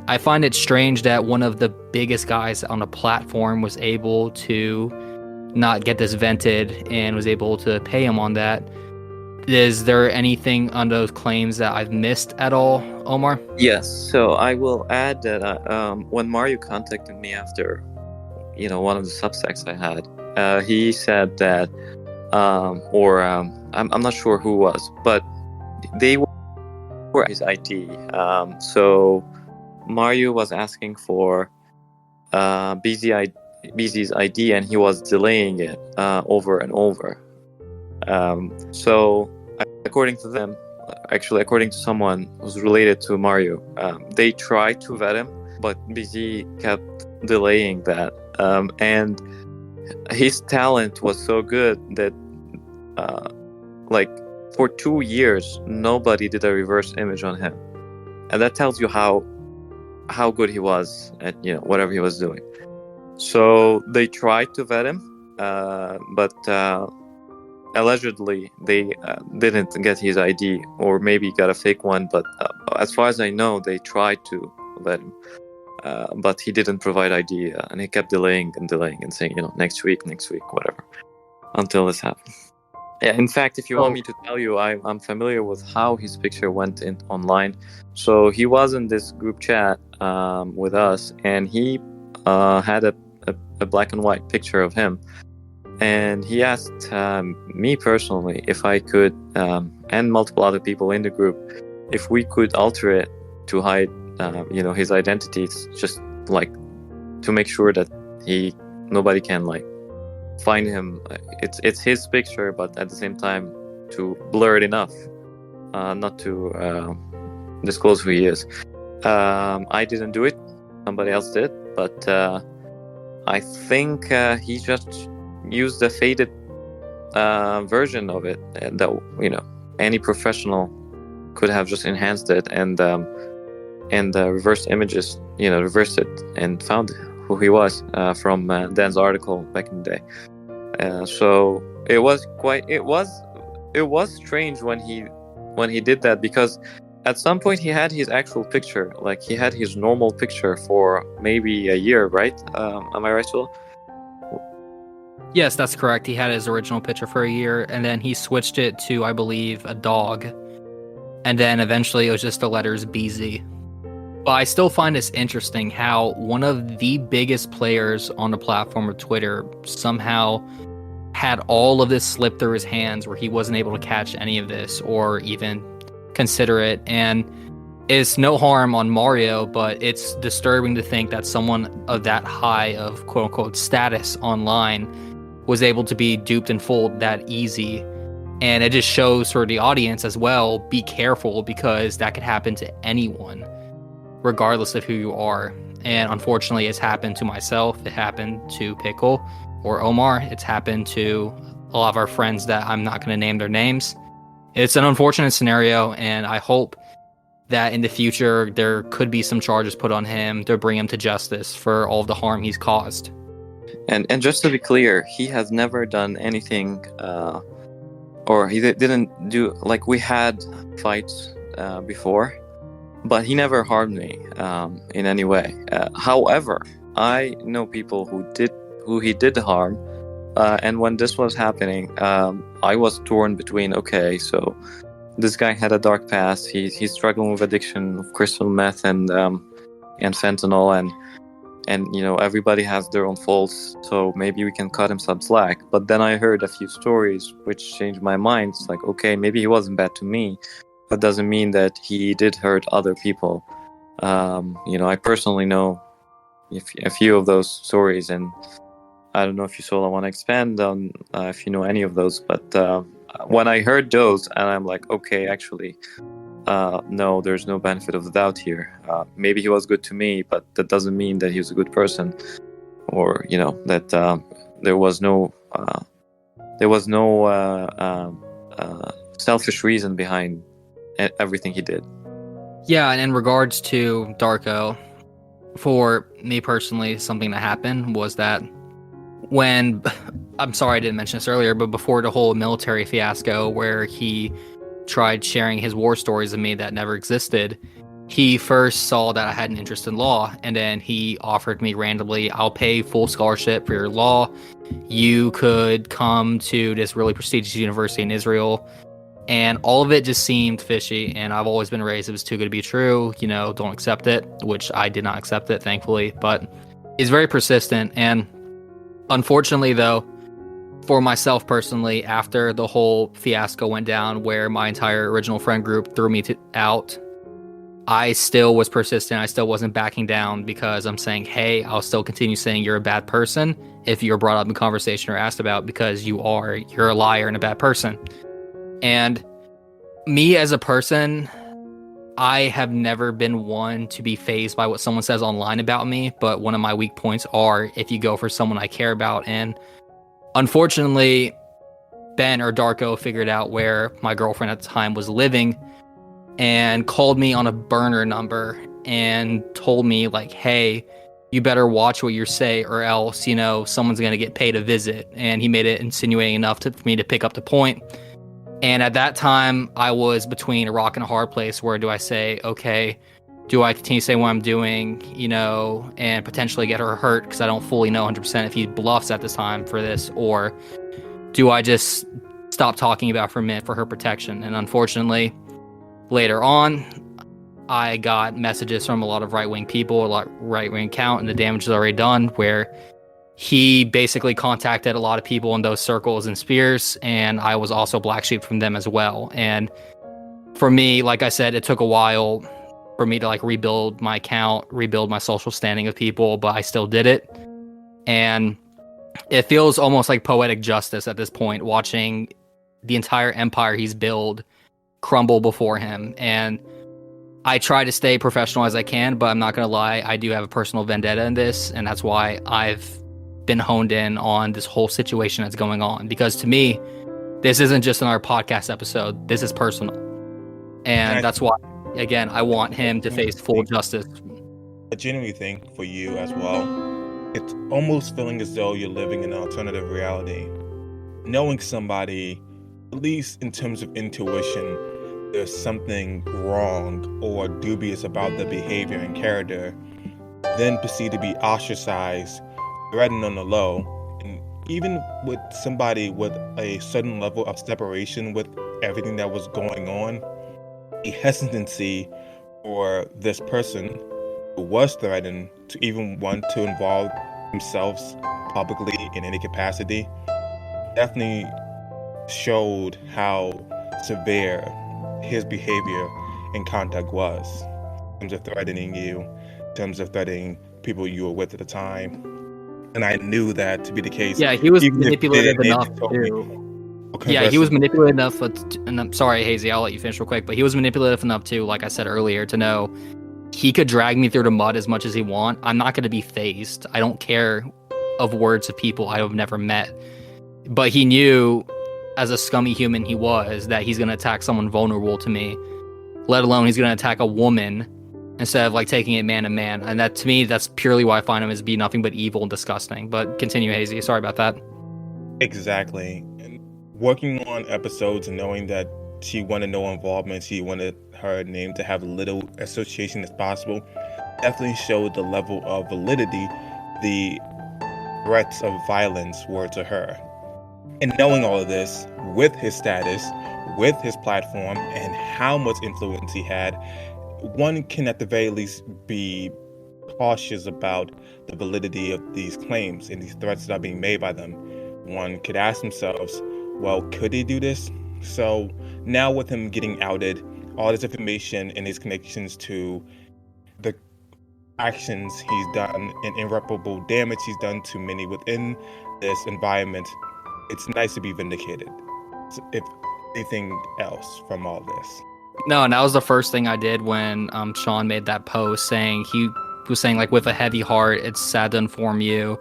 I find it strange that one of the biggest guys on the platform was able to not get this vented and was able to pay him on that. Is there anything on those claims that I've missed at all, Omar? Yes. So I will add that when Mario contacted me after, one of the Substacks I had, he said that, I'm not sure who was, but they were his ID. So Mario was asking for BZ's ID, and he was delaying it over and over. So according to them, actually according to someone who's related to Mario, they tried to vet him, but BZ kept delaying that. And his talent was so good that for 2 years nobody did a reverse image on him, and that tells you how good he was at whatever he was doing. So they tried to vet him, but allegedly they didn't get his ID, or maybe got a fake one, but as far as I know, they tried to vet him, but he didn't provide ID, and he kept delaying and saying, next week, whatever, until this happened. Yeah, in fact, if you want me to tell you, I'm familiar with how his picture went in online. So he was in this group chat with us, and he had a black and white picture of him. And he asked me personally if I could, and multiple other people in the group, if we could alter it to hide, his identity, it's just like to make sure that nobody can like find him. It's his picture, but at the same time to blur it enough, not to disclose who he is. I didn't do it; somebody else did, but I think he just used the faded version of it, and that any professional could have just enhanced it and reversed images, reversed it and found who he was from Dan's article back in the day. So it was strange when he did that, because at some point he had his actual picture, like he had his normal picture for maybe a year, right? Am I right, Will? Yes, that's correct. He had his original picture for a year, and then he switched it to, I believe, a dog. And then eventually it was just the letters BZ. But I still find this interesting how one of the biggest players on the platform of Twitter somehow had all of this slip through his hands where he wasn't able to catch any of this or even consider it. And it's no harm on Mario, but it's disturbing to think that someone of that high of quote-unquote status online was able to be duped and fooled that easy. And it just shows for the audience as well, be careful, because that could happen to anyone, regardless of who you are. And unfortunately, it's happened to myself. It happened to Pickle or Omar. It's happened to a lot of our friends that I'm not going to name their names. It's an unfortunate scenario, and I hope that in the future there could be some charges put on him to bring him to justice for all of the harm he's caused. And just to be clear, he has never done anything, or he didn't do, like, we had fights before, but he never harmed me in any way. However, I know people who he did harm, and when this was happening, I was torn between, okay, so this guy had a dark past. He's struggling with addiction of crystal meth and fentanyl, and everybody has their own faults, so maybe we can cut him some slack. But then I heard a few stories which changed my mind. It's like, okay, maybe he wasn't bad to me, but doesn't mean that he did hurt other people. I personally know a few of those stories, and I don't know if you want to expand on if you know any of those, but when I heard those, and I'm like, okay, actually, no, there's no benefit of the doubt here. Maybe he was good to me, but that doesn't mean that he was a good person, or that there was no selfish reason behind everything he did. Yeah, and in regards to Darko, for me personally, something that happened was that when, I'm sorry I didn't mention this earlier, but before the whole military fiasco where he tried sharing his war stories with me that never existed, he first saw that I had an interest in law, and then he offered me randomly, I'll pay full scholarship for your law. You could come to this really prestigious university in Israel. And all of it just seemed fishy, and I've always been raised it was too good to be true, don't accept it, which I did not accept it, thankfully, but he's very persistent. And unfortunately, though, for myself personally, after the whole fiasco went down where my entire original friend group threw me out, I still was persistent. I still wasn't backing down, because I'm saying, hey, I'll still continue saying you're a bad person if you're brought up in conversation or asked about, because you're a liar and a bad person. And me as a person, I have never been one to be fazed by what someone says online about me, but one of my weak points are if you go for someone I care about. And unfortunately, Ben or Darko figured out where my girlfriend at the time was living and called me on a burner number and told me, like, hey, you better watch what you say or else, someone's going to get paid a visit. And he made it insinuating enough for me to pick up the point. And at that time, I was between a rock and a hard place. Where do I say, okay, do I continue saying what I'm doing, and potentially get her hurt because I don't fully know 100% if he bluffs at this time for this, or do I just stop talking about for a minute for her protection? And unfortunately, later on, I got messages from a lot of right-wing people, a lot of right-wing account, and the damage is already done, where he basically contacted a lot of people in those circles and spheres, and I was also black sheep from them as well. And for me, like I said, it took a while for me to like rebuild my account, rebuild my social standing with people, but I still did it. And it feels almost like poetic justice at this point, watching the entire empire he's built crumble before him. And I try to stay professional as I can, but I'm not going to lie, I do have a personal vendetta in this, and that's why I've been honed in on this whole situation that's going on. Because to me, this isn't just another podcast episode, this is personal. And that's why, again, I want him to face full justice. I genuinely think for you as well, it's almost feeling as though you're living in an alternative reality. Knowing somebody, at least in terms of intuition, there's something wrong or dubious about the behavior and character, then proceed to be ostracized, threatened on the low, and even with somebody with a certain level of separation with everything that was going on, the hesitancy for this person who was threatened to even want to involve themselves publicly in any capacity definitely showed how severe his behavior and conduct was in terms of threatening you, in terms of threatening people you were with at the time. And I knew that to be the case. Yeah, he was manipulative enough too. Yeah, he was manipulative enough, and I'm sorry, Hazy, I'll let you finish real quick, but he was manipulative enough too, like I said earlier, to know he could drag me through the mud as much as he want. I'm not going to be fazed. I don't care of words of people I have never met. But he knew, as a scummy human he was, that he's going to attack someone vulnerable to me, let alone he's going to attack a woman instead of like taking it man to man. And that, to me, that's purely why I find him as be nothing but evil and disgusting. But continue, Hazy. Sorry about that. Exactly. And working on episodes and knowing that she wanted no involvement, she wanted her name to have little association as possible, definitely showed the level of validity the threats of violence were to her. And knowing all of this, with his status, with his platform, and how much influence he had, one can at the very least be cautious about the validity of these claims and these threats that are being made by them. One could ask themselves, well, could he do this? So now with him getting outed, all this information and his connections to the actions he's done and irreparable damage he's done to many within this environment, it's nice to be vindicated, if anything else, from all this. No, and that was the first thing I did when Sean made that post saying, he was saying like, with a heavy heart, it's sad to inform you.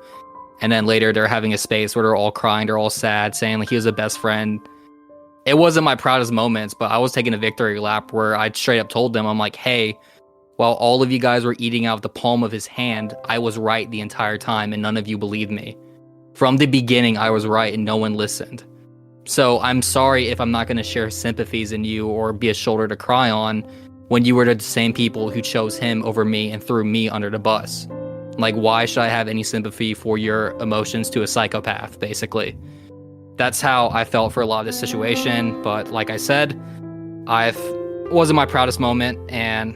And then later they're having a space where they're all crying, they're all sad, saying like he was a best friend. It wasn't my proudest moments, but I was taking a victory lap where I straight up told them, I'm like, hey, while all of you guys were eating out of the palm of his hand, I was right the entire time and none of you believed me. From the beginning, I was right and no one listened. So I'm sorry if I'm not going to share sympathies in you or be a shoulder to cry on when you were the same people who chose him over me and threw me under the bus. Like, why should I have any sympathy for your emotions to a psychopath, basically? That's how I felt for a lot of this situation. But like I said, it wasn't my proudest moment, and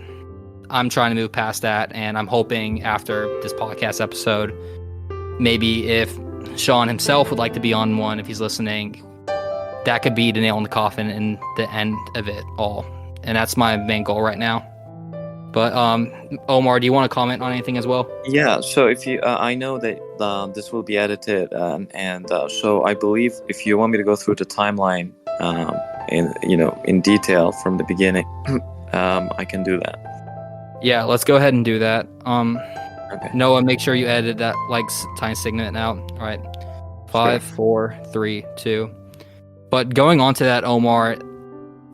I'm trying to move past that. And I'm hoping after this podcast episode, maybe if Sean himself would like to be on one, if he's listening, that could be the nail in the coffin and the end of it all. And that's my main goal right now. But Omar, do you want to comment on anything as well? Yeah, so if you, I know that this will be edited, and so I believe if you want me to go through the timeline in detail from the beginning, I can do that. Yeah, let's go ahead and do that. Okay. Noah, make sure you edit that like time segment out. All right, 5, 4, 3, 2. But going on to that, Omar,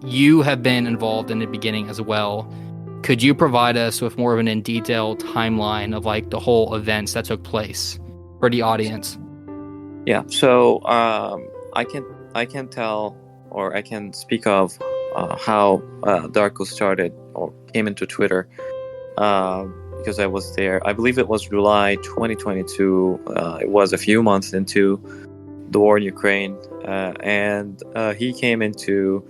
you have been involved in the beginning as well. Could you provide us with more of an in detail timeline of like the whole events that took place for the audience? Yeah, so I can tell, or I can speak of how Darko started or came into Twitter, because I was there. I believe it was July 2022. It was a few months into the war in Ukraine, and he came into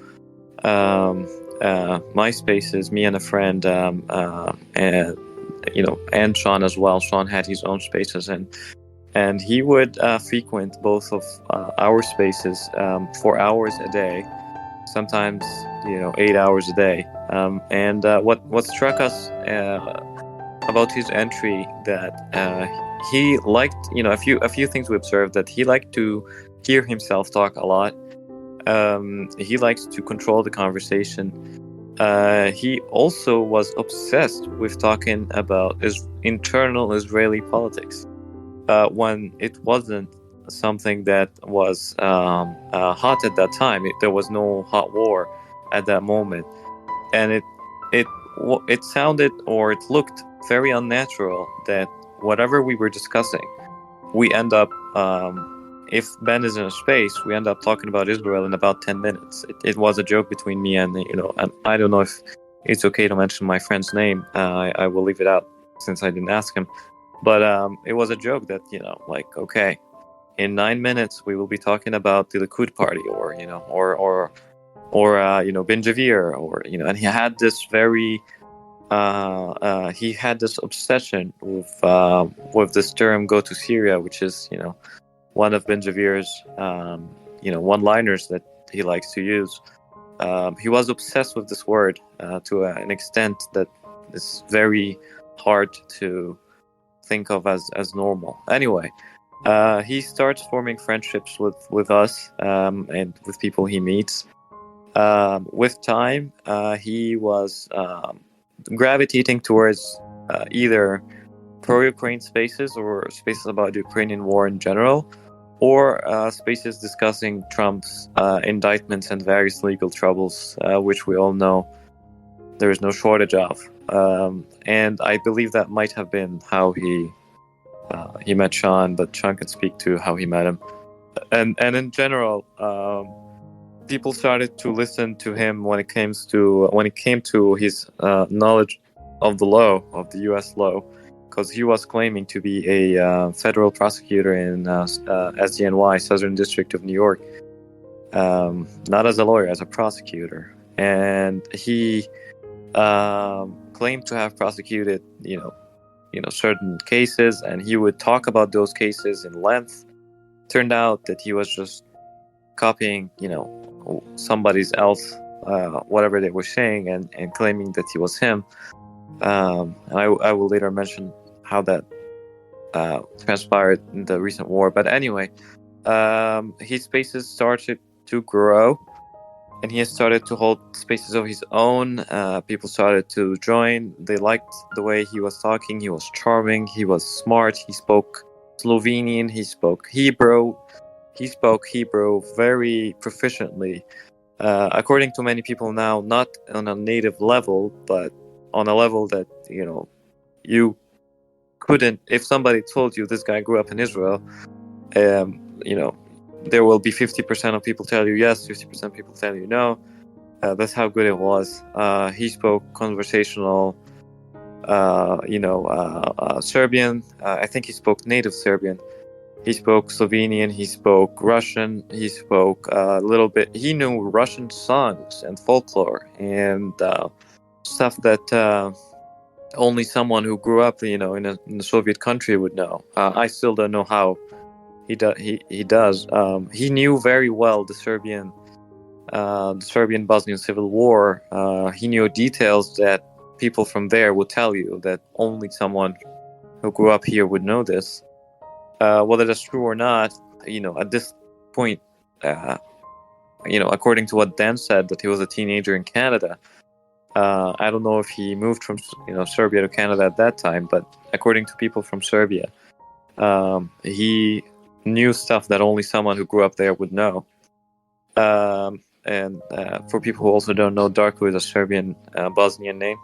my spaces, me and a friend, and Sean as well. Sean had his own spaces, and he would frequent both of our spaces for hours a day, sometimes 8 hours a day. And what struck us about his entry, that he liked, a few things we observed, that he liked to hear himself talk a lot. He likes to control the conversation. He also was obsessed with talking about his internal Israeli politics when it wasn't something that was hot at that time. There was no hot war at that moment, and it sounded, or it looked very unnatural that whatever we were discussing, we end up, if Ben is in a space, we end up talking about Israel in about 10 minutes. It was a joke between me and, and I don't know if it's okay to mention my friend's name. I will leave it out since I didn't ask him. But it was a joke that, okay, in 9 minutes we will be talking about the Likud party, or Ben Javir, and he had this very, he had this obsession with this term "go to Syria," which is, one of Ben Javir's, one-liners that he likes to use. He was obsessed with this word to an extent that is very hard to think of as normal. Anyway, he starts forming friendships with us and with people he meets. With time, he was gravitating towards either pro-Ukraine spaces, or spaces about the Ukrainian war in general, or spaces discussing Trump's indictments and various legal troubles, which we all know there is no shortage of. And I believe that might have been how he met Sean, but Sean can speak to how he met him. And in general, people started to listen to him when it came to his knowledge of the law, of the U.S. law, because he was claiming to be a federal prosecutor in SDNY, Southern District of New York, not as a lawyer, as a prosecutor. And he claimed to have prosecuted, certain cases, and he would talk about those cases in length. Turned out that he was just copying, somebody's else, whatever they were saying, and claiming that he was him. And I will later mention how that transpired in the recent war. But anyway, his spaces started to grow, and he has started to hold spaces of his own. People started to join. They liked the way he was talking. He was charming. He was smart. He spoke Slovenian. He spoke Hebrew. He spoke Hebrew very proficiently. According to many people now, not on a native level, but on a level that, you couldn't, if somebody told you this guy grew up in Israel, there will be 50% of people tell you yes, 50% of people tell you no. That's how good it was. He spoke conversational, Serbian. I think he spoke native Serbian. He spoke Slovenian. He spoke Russian. He spoke a little bit. He knew Russian songs and folklore and stuff that only someone who grew up, in a Soviet country would know. I still don't know how he does. He knew very well the Serbian Bosnian Civil War. He knew details that people from there would tell you that only someone who grew up here would know this. Whether that's true or not, at this point, according to what Dan said, that he was a teenager in Canada. I don't know if he moved from, Serbia to Canada at that time, but according to people from Serbia, he knew stuff that only someone who grew up there would know. And for people who also don't know, Darko is a Serbian Bosnian name.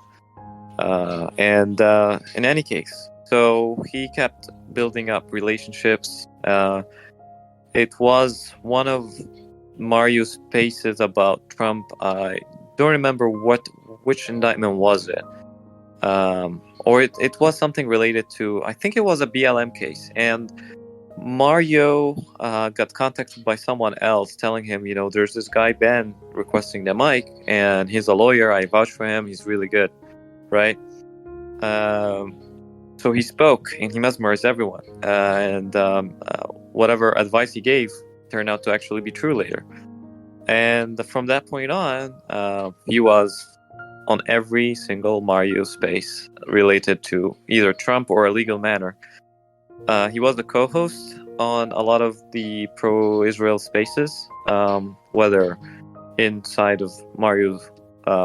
And in any case, so he kept building up relationships. It was one of Mario's spaces about Trump. I don't remember which indictment was it. Or it was something related to, I think it was a BLM case. And Mario got contacted by someone else telling him, there's this guy, Ben, requesting the mic, and he's a lawyer. I vouch for him. He's really good, right? So he spoke, and he mesmerized everyone. And whatever advice he gave turned out to actually be true later. And from that point on, he was on every single Mario space related to either Trump or a legal matter. He was the co-host on a lot of the pro-Israel spaces, whether inside of Mario,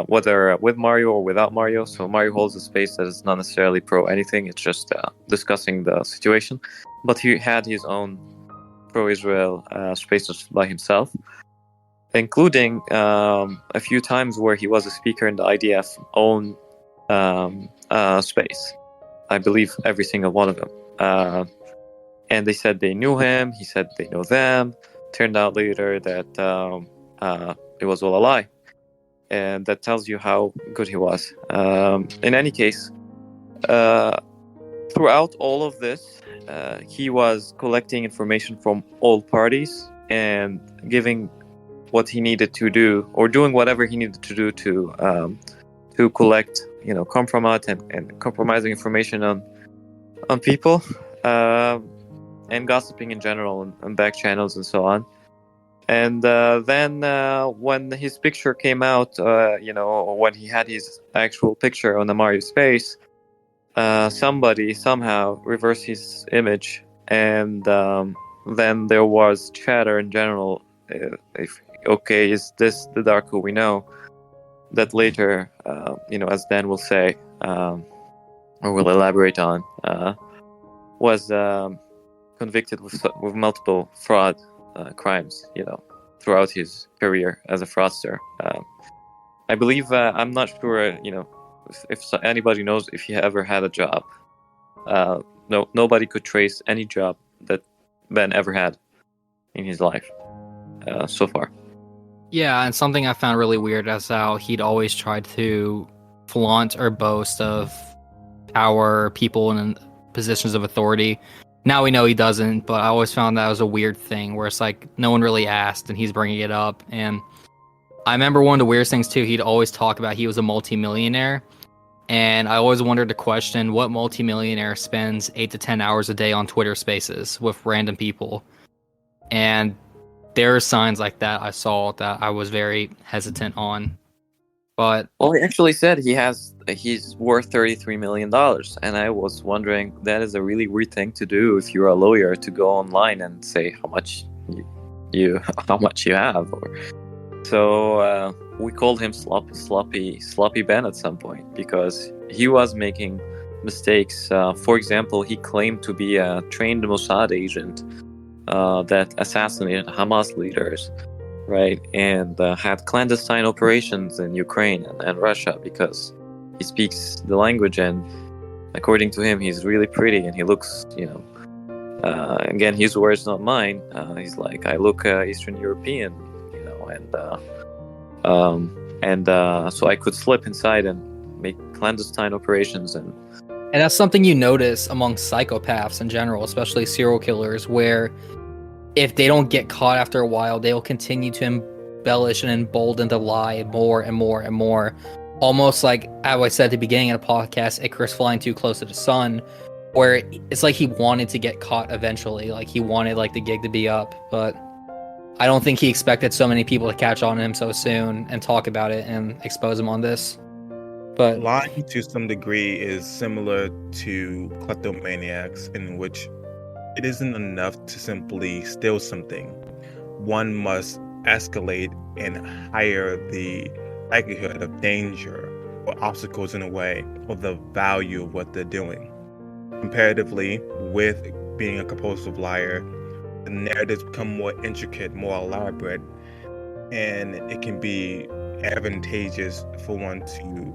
whether with Mario or without Mario. So Mario holds a space that is not necessarily pro anything, it's just discussing the situation. But he had his own pro-Israel spaces by himself, including a few times where he was a speaker in the IDF own space. I believe every single one of them. And they said they knew him. He said they know them. Turned out later that it was all a lie. And that tells you how good he was. In any case, throughout all of this, he was collecting information from all parties and giving what he needed to do, or doing whatever he needed to do to collect, compromise and compromising information on people, and gossiping in general and back channels and so on. And then when his picture came out, when he had his actual picture on the Mario space, somebody somehow reversed his image, and then there was chatter in general. Is this the Darko we know? That later, as Dan will say, or will elaborate on, was convicted with multiple fraud crimes, throughout his career as a fraudster. I believe, I'm not sure, if anybody knows if he ever had a job. Nobody could trace any job that Ben ever had in his life so far. Yeah, and something I found really weird is how he'd always tried to flaunt or boast of power, people in positions of authority. Now we know he doesn't, but I always found that was a weird thing where it's like no one really asked and he's bringing it up. And I remember one of the weirdest things too, he'd always talk about he was a multimillionaire. And I always wondered to question what multimillionaire spends 8 to 10 hours a day on Twitter spaces with random people. And there are signs like that I saw that I was very hesitant on. But he actually said he's worth $33 million, and I was wondering, that is a really weird thing to do if you're a lawyer, to go online and say how much you have. So we called him sloppy Ben at some point, because he was making mistakes. For example, he claimed to be a trained Mossad agent that assassinated Hamas leaders, right? And had clandestine operations in Ukraine and Russia, because he speaks the language, and according to him, he's really pretty and he looks, again, his words, not mine. He's like, I look Eastern European, and so I could slip inside and make clandestine operations. And that's something you notice among psychopaths in general, especially serial killers, where if they don't get caught after a while, they'll continue to embellish and embolden to lie more and more and more. Almost like, as I said at the beginning of the podcast, Icarus flying too close to the sun, where it's like he wanted to get caught eventually. Like he wanted the gig to be up, but I don't think he expected so many people to catch on to him so soon and talk about it and expose him on this. But lying to some degree is similar to kleptomaniacs, in which it isn't enough to simply steal something. One must escalate and higher the likelihood of danger or obstacles in a way, or the value of what they're doing. Comparatively, with being a compulsive liar, the narratives become more intricate, more elaborate, and it can be advantageous for one to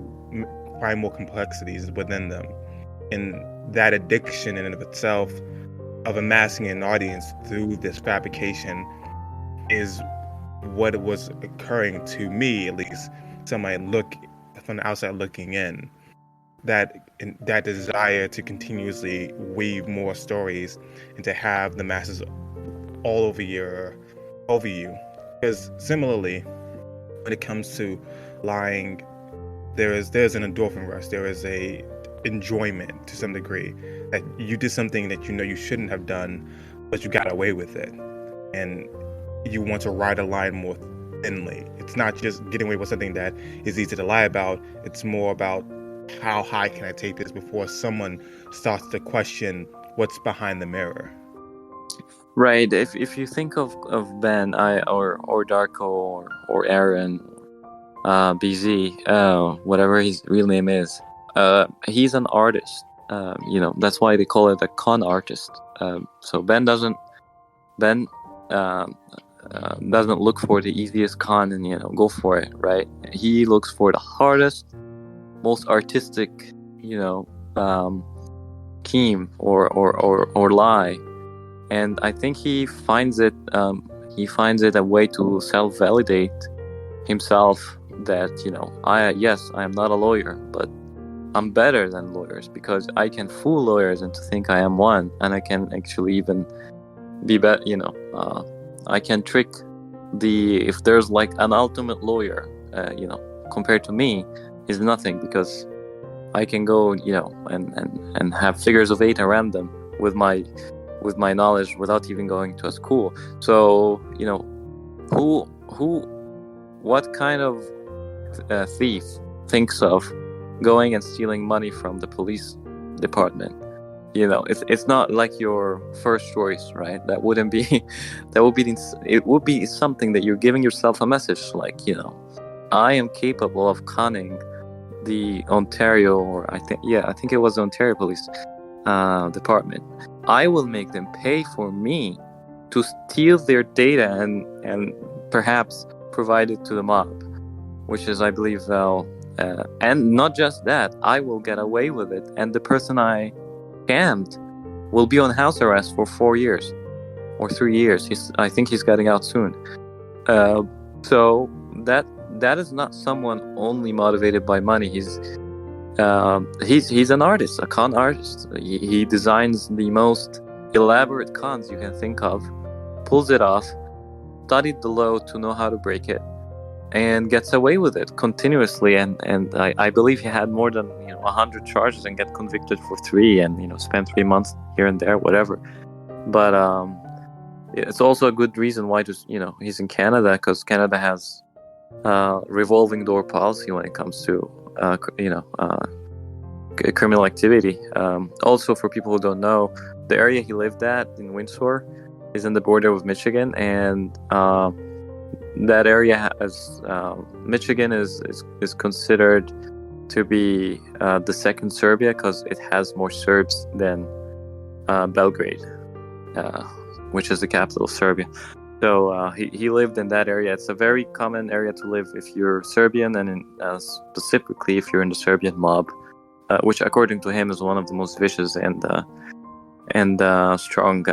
find more complexities within them. And that addiction in and of itself of amassing an audience through this fabrication is what was occurring to me, at least. Somebody look from the outside looking in, that desire to continuously weave more stories and to have the masses all over you. Because similarly, when it comes to lying, there's an endorphin rush. There is a enjoyment to some degree that you did something that you shouldn't have done, but you got away with it, and you want to ride a line more thinly. It's not just getting away with something that is easy to lie about. It's more about how high can I take this before someone starts to question what's behind the mirror. Right. If you think of Ben, or Darko or Aaron, BZ, whatever his real name is, he's an artist. That's why they call it a con artist. So Ben doesn't look for the easiest con and go for it, right? He looks for the hardest, most artistic, scheme or lie, and I think he finds it a way to self-validate himself that I am not a lawyer, but I'm better than lawyers because I can fool lawyers into think I am one, and I can actually even be better. I can trick if there's like an ultimate lawyer, compared to me, is nothing because I can go, and have figures of 8 around them with my knowledge without even going to a school. So what kind of thief thinks of going and stealing money from the police department? It's not like your first choice, right? It would be something that you're giving yourself a message like, I am capable of conning the Ontario, or I think it was the Ontario Police Department. I will make them pay for me to steal their data and perhaps provide it to the mob, which is, I believe, and not just that, I will get away with it, and the person I scammed will be on house arrest for 4 years or 3 years. I think he's getting out soon. So that is not someone only motivated by money. He's an artist, a con artist. He designs the most elaborate cons you can think of, pulls it off, studied the law to know how to break it, and gets away with it continuously. And I believe he had more than 100 charges and get convicted for 3, and spent 3 months here and there, whatever. But it's also a good reason why he's in Canada, because Canada has revolving door policy when it comes to criminal activity. Also, for people who don't know, the area he lived at in Windsor is in the border with Michigan, and that area has Michigan is considered to be the second Serbia because it has more Serbs than Belgrade, which is the capital of Serbia. So he lived in that area. It's a very common area to live if you're Serbian, and specifically if you're in the Serbian mob, which, according to him, is one of the most vicious and strong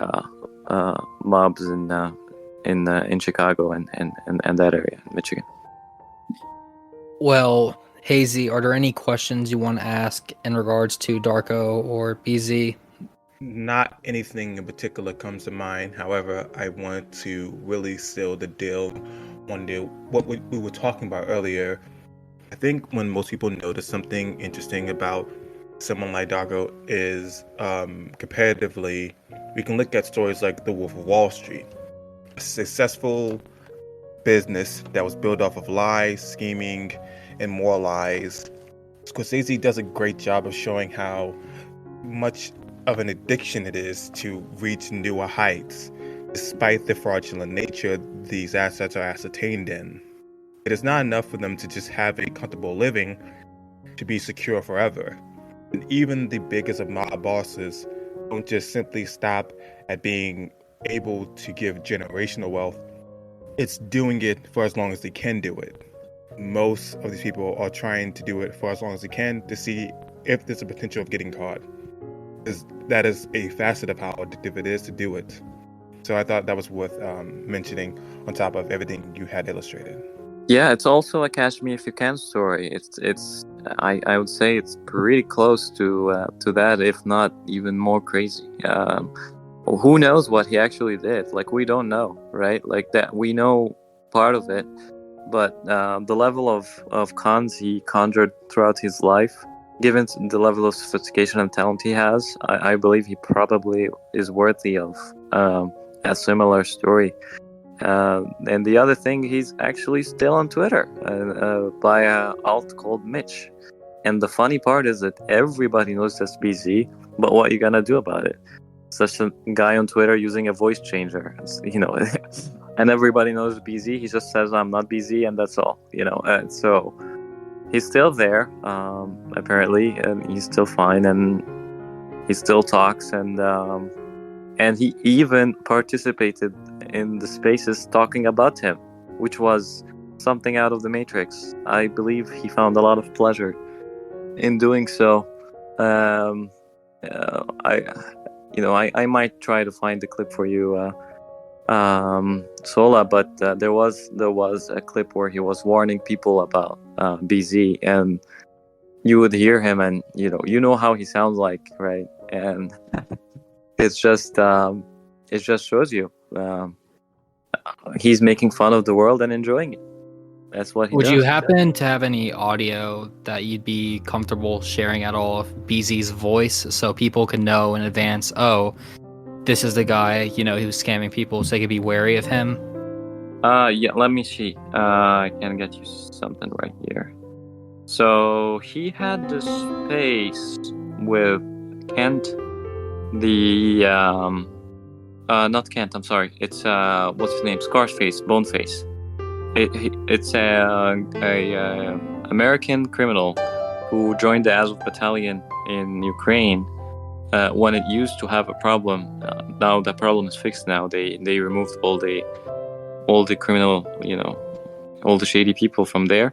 mobs in Chicago and that area, Michigan. Well, Hazy, are there any questions you want to ask in regards to Darko or BZ? Not anything in particular comes to mind. However, I want to really seal the deal on what we were talking about earlier. I think when most people notice something interesting about someone like Darko is comparatively, we can look at stories like The Wolf of Wall Street, a successful business that was built off of lies, scheming, and more lies. Scorsese does a great job of showing how much of an addiction it is to reach newer heights, despite the fraudulent nature these assets are ascertained in. It is not enough for them to just have a comfortable living to be secure forever. And even the biggest of mob bosses don't just simply stop at being able to give generational wealth. It's doing it for as long as they can do it. Most of these people are trying to do it for as long as they can to see if there's a potential of getting caught. That is a facet of how addictive it is to do it. So I thought that was worth mentioning on top of everything you had illustrated. Yeah, it's also a catch me if you can story. I would say it's pretty close to that, if not even more crazy. Who knows what he actually did? Like, we don't know, right? Like, that we know part of it, but the level of cons he conjured throughout his life, given the level of sophistication and talent he has, I believe he probably is worthy of a similar story. And the other thing, he's actually still on Twitter by an alt called Mitch. And the funny part is that everybody knows that's BZ, but what are you gonna do about it? Such a guy on Twitter using a voice changer, and everybody knows BZ. He just says, I'm not BZ, and that's all, And so he's still there, apparently, and he's still fine, and he still talks, and he even participated in the spaces talking about him, which was something out of the Matrix. I believe he found a lot of pleasure in doing so. I might try to find the clip for you, Sola, but there was a clip where he was warning people about BZ, and you would hear him, and you know how he sounds like, right? And it just shows you he's making fun of the world and enjoying it. That's what he does. Would you happen to have any audio that you'd be comfortable sharing at all of BZ's voice, so people can know in advance, oh, this is the guy, who's scamming people, so they could be wary of him? Yeah, let me see. I can get you something right here. So he had this space with Kent, not Kent, I'm sorry. It's, what's his name? Scarface, Boneface. It's a American criminal who joined the Azov battalion in Ukraine when it used to have a problem. Now the problem is fixed. Now they removed all the criminal, all the shady people from there.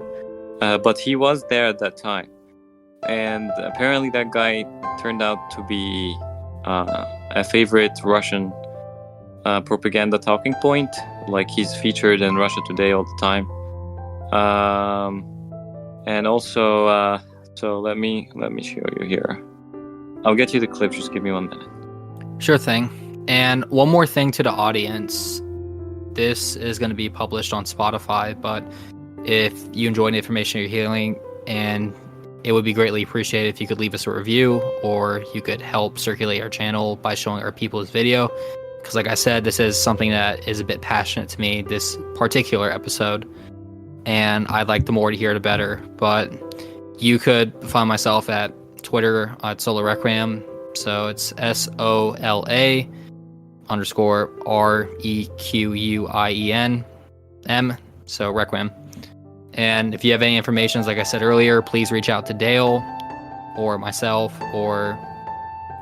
But he was there at that time, and apparently that guy turned out to be a favorite Russian propaganda talking point. Like, he's featured in Russia Today all the time. And also, so let me show you here. I'll get you the clip. Just give me 1 minute. Sure thing. And one more thing to the audience. This is going to be published on Spotify, but if you enjoy the information you're hearing, and it would be greatly appreciated if you could leave us a review, or you could help circulate our channel by showing our people this video. Because like I said, this is something that is a bit passionate to me, this particular episode. And I'd like the more to hear, the better. But you could find myself at Twitter at Sola Requiem. So it's SOLA_REQUIENM. So Requiem. And if you have any information, like I said earlier, please reach out to Dale or myself or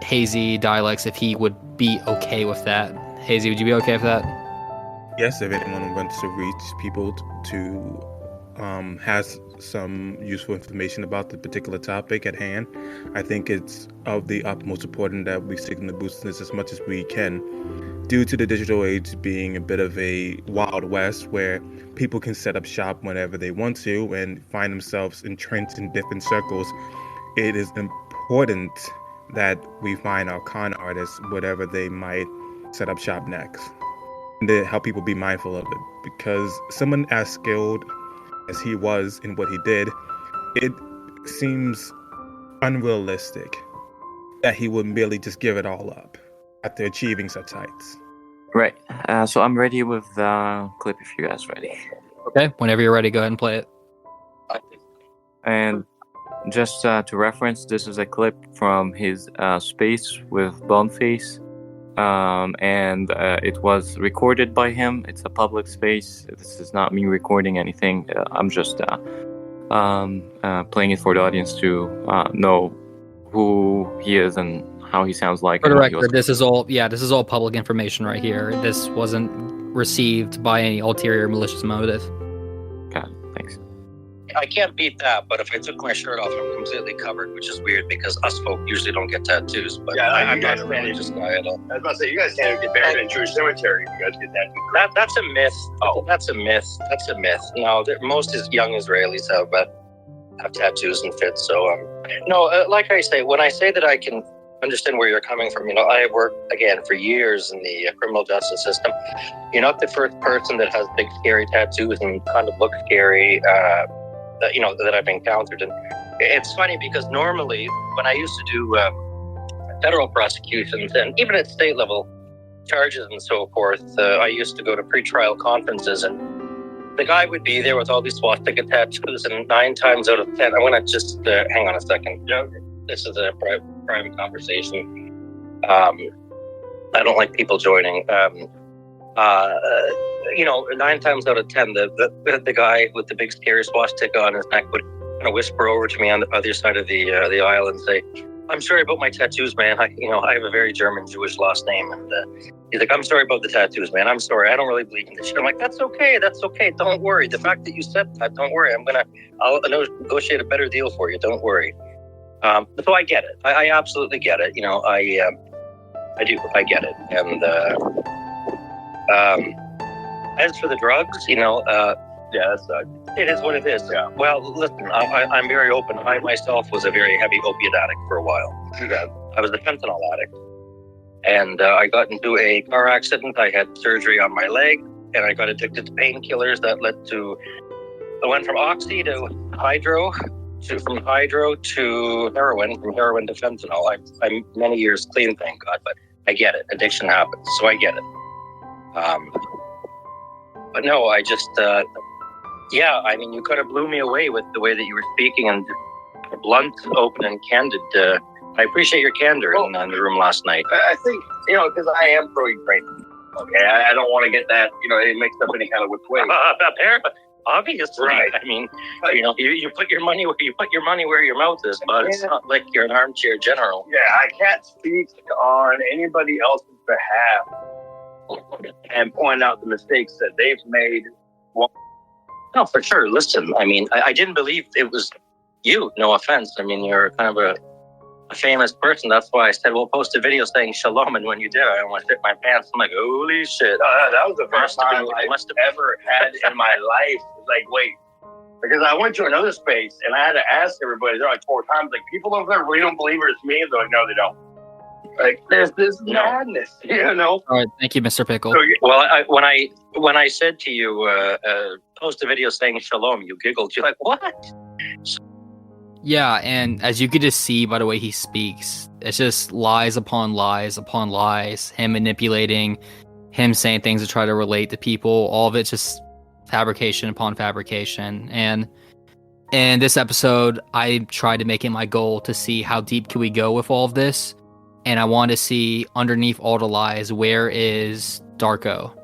Hazy Dialects if he would be okay with that. Hazy, would you be okay with that? Yes, if anyone wants to reach people to has some useful information about the particular topic at hand, I think it's of the utmost importance that we signal boost this as much as we can. Due to the digital age being a bit of a wild west where people can set up shop whenever they want to and find themselves entrenched in different circles, it is important that we find our con artists, whatever they might set up shop next, and to help people be mindful of it. Because someone as skilled as he was in what he did, it seems unrealistic that he would merely just give it all up after achieving such heights. Right. So I'm ready with the clip if you guys are ready. Okay, whenever you're ready, go ahead and play it. And just to reference, this is a clip from his space with Boneface. And it was recorded by him. It's a public space. This is not me recording anything. I'm just playing it for the audience to know who he is and how he sounds like. For the record, this is all public information right here. This wasn't received by any ulterior malicious motive. Okay, thanks. I can't beat that, but if I took my shirt off, I'm completely covered, which is weird because us folk usually don't get tattoos. But yeah, I'm not a religious guy at all. I was about to say, you guys can't get buried in a Jewish cemetery if you guys get tattoos. That's a myth. Oh, that's a myth. No, most young Israelis have tattoos and fits. So, like I say, when I say that I can understand where you're coming from, I worked again for years in the criminal justice system. You're not the first person that has big scary tattoos and kind of look scary. That I've encountered. And it's funny because normally when I used to do federal prosecutions and even at state level, charges and so forth, I used to go to pretrial conferences, and the guy would be there with all these swastika tattoos, and 9 times out of 10, I'm going to just hang on a second. This is a private conversation. I don't like people joining. 9 times out of 10, the guy with the big scary swastika on his neck would kind of whisper over to me on the other side of the aisle and say, "I'm sorry about my tattoos, man. I have a very German Jewish last name." And he's like, "I'm sorry about the tattoos, man. I'm sorry. I don't really believe in this shit." I'm like, "That's okay. That's okay. Don't worry. The fact that you said that, don't worry. I'll negotiate a better deal for you. Don't worry." So I get it. I absolutely get it. I do. I get it. And as for the drugs, it is what it is. Yeah. Well, listen, I'm very open. I myself was a very heavy opiate addict for a while. Yeah. I was a fentanyl addict. And I got into a car accident. I had surgery on my leg, and I got addicted to painkillers that led to... I went from oxy to hydro, from hydro to heroin, from heroin to fentanyl. I'm many years clean, thank God, but I get it. Addiction happens, so I get it. But no, I just... you could have blew me away with the way that you were speaking, and blunt, open, and candid. I appreciate your candor in the room last night. I think, because I am pro-Ukraine. Okay, I don't want to get that, it makes up any kind of which way. Obviously, right. I mean, you put your money where your mouth is, but it's not like you're an armchair general. Yeah, I can't speak on anybody else's behalf and point out the mistakes that they've made. No, for sure. Listen, I didn't believe it was you. No offense. You're kind of a famous person. That's why I said, we'll post a video saying shalom. And when you did, I almost shit my pants. I'm like, holy shit. That was the first time I've ever had in my life. Like, wait. Because I went to another space and I had to ask everybody there like 4 times, like, people over there really don't believe it's me? They're like, no, they don't. Like, there's this madness, All right, thank you, Mr. Pickle. Well, when I said to you, post a video saying shalom, you giggled. You're like, what? Yeah, and as you could just see by the way he speaks, it's just lies upon lies upon lies, him manipulating, him saying things to try to relate to people, all of it's just fabrication upon fabrication. And in this episode, I tried to make it my goal to see how deep can we go with all of this, and I want to see underneath all the lies, where is Darko?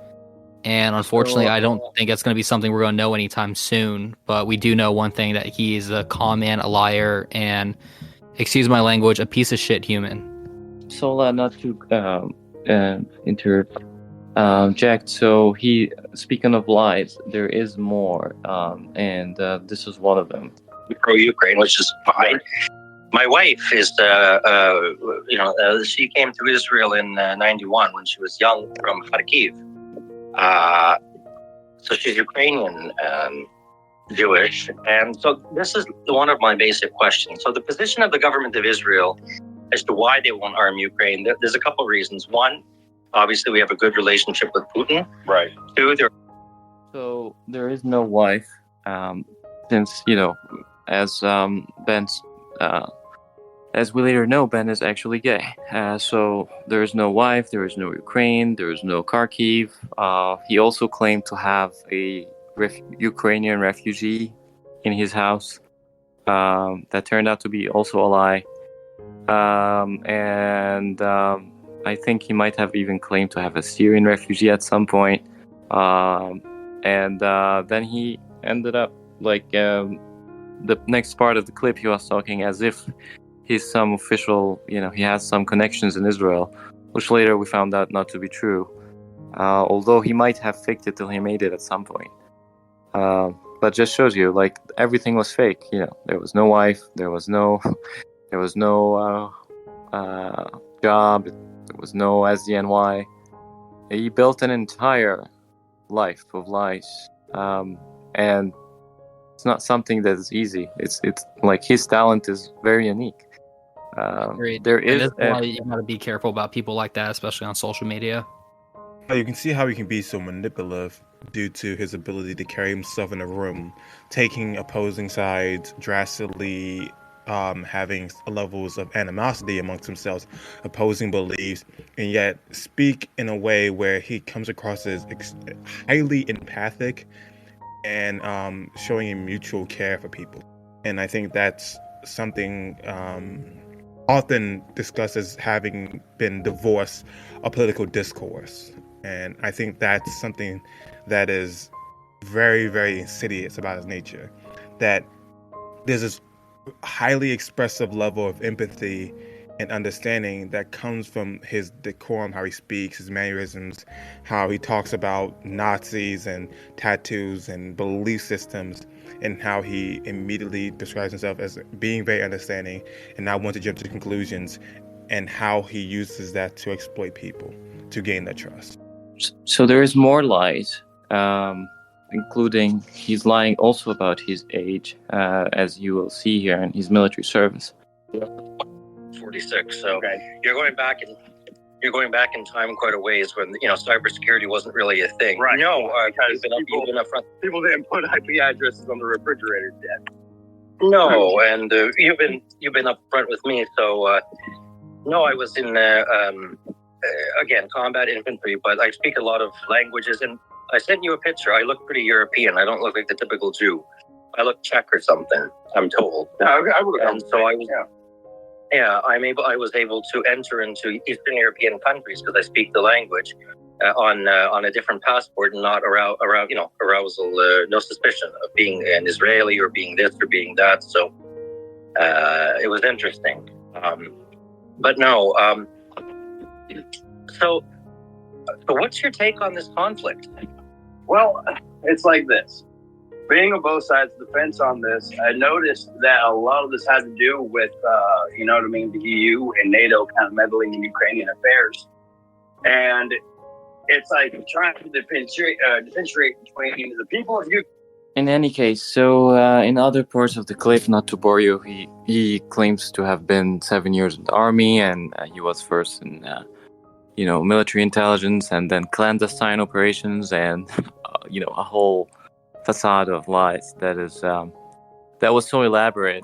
And unfortunately, I don't think that's going to be something we're going to know anytime soon. But we do know one thing, that he is a con man, a liar, and, excuse my language, a piece of shit human. So, not to interject, so speaking of lies, there is more, and this is one of them. Pro-Ukraine, which is fine. My wife is, she came to Israel in 91 when she was young from Kharkiv. So she's Ukrainian, Jewish, and so this is one of my basic questions. So the position of the government of Israel as to why they won't arm Ukraine, there's a couple of reasons. One, obviously we have a good relationship with Putin. Right. 2, So there is no wife, since, as Ben's... as we later know, Ben is actually gay. So there is no wife, there is no Ukraine, there is no Kharkiv. He also claimed to have a Ukrainian refugee in his house. That turned out to be also a lie. And I think he might have even claimed to have a Syrian refugee at some point. And then he ended up, the next part of the clip, he was talking as if he's some official, he has some connections in Israel, which later we found out not to be true. Although he might have faked it till he made it at some point. But just shows you, everything was fake. There was no wife, there was no job, there was no SDNY. He built an entire life of lies, and it's not something that is easy. It's like his talent is very unique. There is why you gotta be careful about people like that, especially on social media. You can see how he can be so manipulative due to his ability to carry himself in a room, taking opposing sides, drastically having levels of animosity amongst themselves, opposing beliefs, and yet speak in a way where he comes across as highly empathic and showing a mutual care for people. And I think that's something often discussed as having been divorced of political discourse. And I think that's something that is very, very insidious about his nature, that there's this highly expressive level of empathy and understanding that comes from his decorum, how he speaks, his mannerisms, how he talks about Nazis and tattoos and belief systems, and how he immediately describes himself as being very understanding and not want to jump to conclusions, and how he uses that to exploit people to gain their trust. So there is more lies, including he's lying also about his age, as you will see here in his military service. 46. So you're going back in time quite a ways when cybersecurity wasn't really a thing. Right. No, because you've been up front. people didn't put IP addresses on the refrigerators yet. No, and you've been up front with me. So no, I was in again combat infantry, but I speak a lot of languages. And I sent you a picture. I look pretty European. I don't look like the typical Jew. I look Czech or something, I'm told. No, I would have. And so I was. Yeah, I was able to enter into Eastern European countries because I speak the language on a different passport, and not arousal, no suspicion of being an Israeli or being this or being that. So it was interesting. But no. So what's your take on this conflict? Well, it's like this. Being on both sides of the fence on this, I noticed that a lot of this had to do with, the EU and NATO kind of meddling in Ukrainian affairs. And it's like trying to differentiate between the people of Ukraine. In any case, so in other parts of the clip, not to bore you, he claims to have been 7 years in the army, and he was first in, military intelligence, and then clandestine operations, and a whole facade of lies that was so elaborate.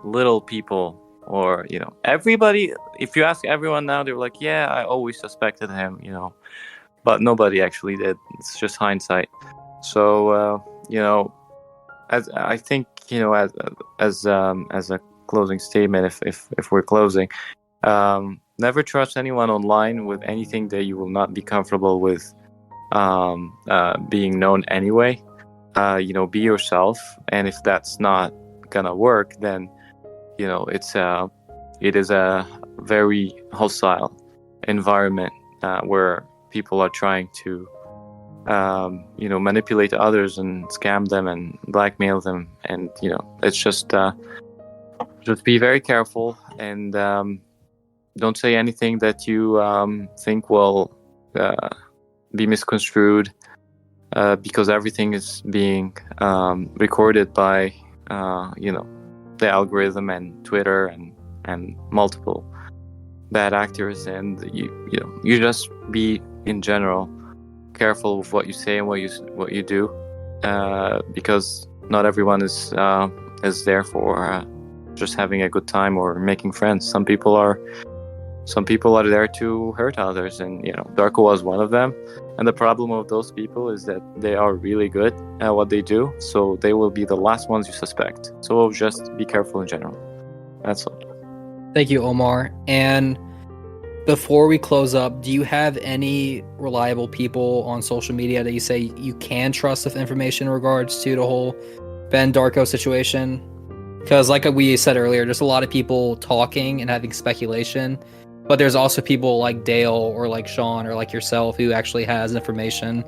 Little people, or everybody. If you ask everyone now, they're like, "Yeah, I always suspected him," but nobody actually did. It's just hindsight. So. As I think, as a closing statement, if we're closing, never trust anyone online with anything that you will not be comfortable with being known anyway. Be yourself, and if that's not gonna work, then it is a very hostile environment where people are trying to manipulate others and scam them and blackmail them, and it's just be very careful, and don't say anything that you think will be misconstrued, because everything is being recorded by the algorithm and Twitter and multiple bad actors, and you just be in general careful with what you say and what you do, because not everyone is there for just having a good time or making friends. Some people are there to hurt others, and Darko was one of them. And the problem of those people is that they are really good at what they do, so they will be the last ones you suspect. So just be careful in general. That's all. Thank you, Omar. And before we close up, do you have any reliable people on social media that you say you can trust with information in regards to the whole Ben Darko situation? Because like we said earlier, there's a lot of people talking and having speculation, but there's also people like Dale or like Sean or like yourself who actually has information.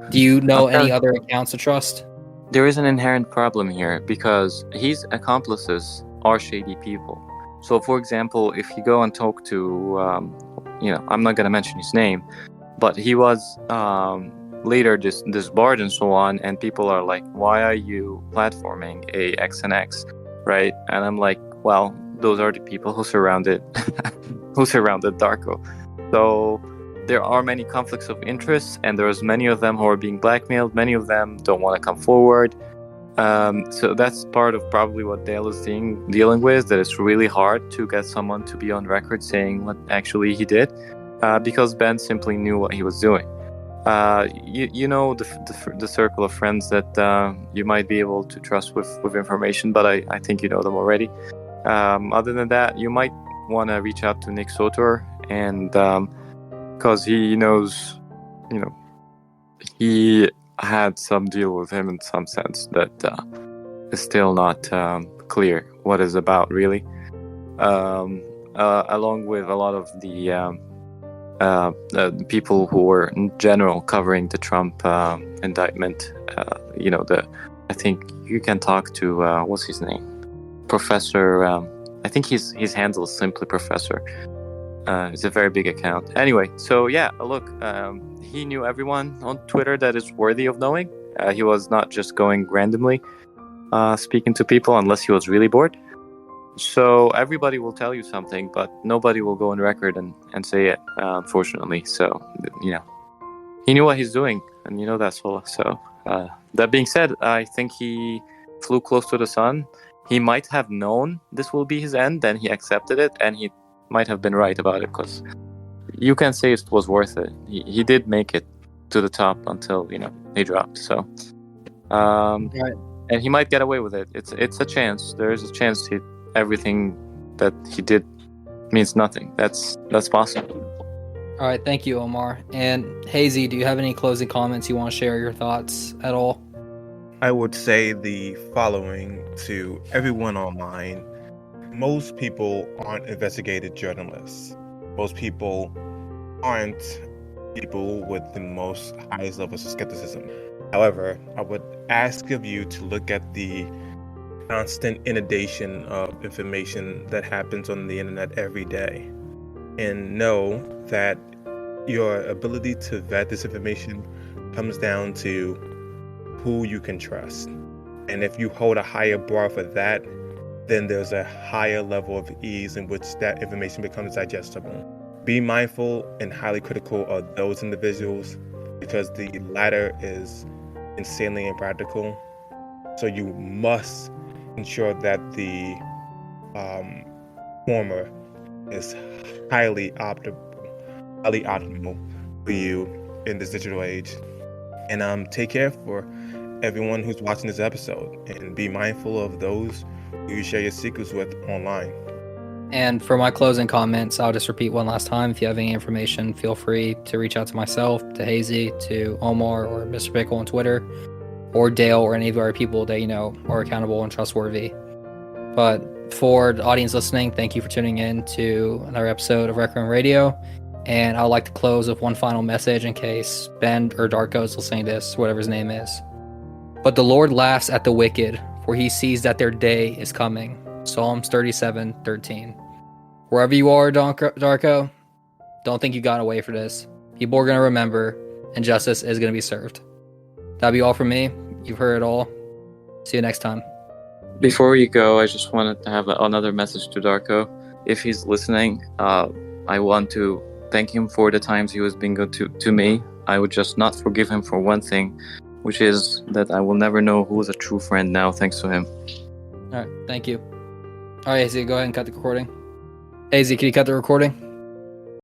Do you know any other accounts to trust? There is an inherent problem here, because his accomplices are shady people. So, for example, if you go and talk to, I'm not going to mention his name, but he was later disbarred and so on, and people are like, why are you platforming a X and X, right? And I'm like, well, those are the people who surrounded Darko. So there are many conflicts of interest, and there's many of them who are being blackmailed. Many of them don't want to come forward. So that's part of probably what Dale is dealing with, that it's really hard to get someone to be on record saying what actually he did, because Ben simply knew what he was doing. You know the circle of friends that you might be able to trust with information, but I think you know them already. Other than that, you might want to reach out to Nick Soter, and because he knows, he had some deal with him in some sense that is still not clear what is about really. Along with a lot of the people who were in general covering the Trump indictment. I think you can talk to what's his name, Professor. I think his handle is simply Professor. It's a very big account. Anyway, so yeah, look, he knew everyone on Twitter that is worthy of knowing. He was not just going randomly speaking to people unless he was really bored. So everybody will tell you something, but nobody will go on record and say it, unfortunately. So, he knew what he's doing, and that's all. So, that being said, I think he flew close to the sun. He might have known this will be his end, then he accepted it, and he might have been right about it, because you can say it was worth it. He did make it to the top until, he dropped. So, Right. And he might get away with it. It's a chance. There is a chance everything that he did means nothing. That's possible. All right, thank you, Omar. And Hazy, do you have any closing comments you want to share your thoughts at all? I would say the following to everyone online. Most people aren't investigative journalists. Most people aren't people with the most highest levels of skepticism. However, I would ask of you to look at the constant inundation of information that happens on the internet every day, and know that your ability to vet this information comes down to who you can trust. And if you hold a higher bar for that, then there's a higher level of ease in which that information becomes digestible. Be mindful and highly critical of those individuals, because the latter is insanely impractical. So you must ensure that the former is highly optimal for you in this digital age. And take care for everyone who's watching this episode, and be mindful of those who you share your secrets with online. And for my closing comments, I'll just repeat one last time. If you have any information, feel free to reach out to myself, to Hazy, to Omar, or Mr. Pickle on Twitter, or Dale, or any of our people that are accountable and trustworthy. But for the audience listening, thank you for tuning in to another episode of Requiem Radio. And I would like to close with one final message in case Ben or Darko is listening to this, whatever his name is. But the Lord laughs at the wicked, for he sees that their day is coming. Psalms 37:13. Wherever you are, Darko, don't think you got away for this. People are going to remember, and justice is going to be served. That'll be all from me. You've heard it all. See you next time. Before you go, I just wanted to have another message to Darko. If he's listening, I want to thank him for the times he was being good to me. I would just not forgive him for one thing, which is that I will never know who is a true friend now, thanks to him. All right, thank you. All right, Hazy, go ahead and cut the recording. Hazy, can you cut the recording?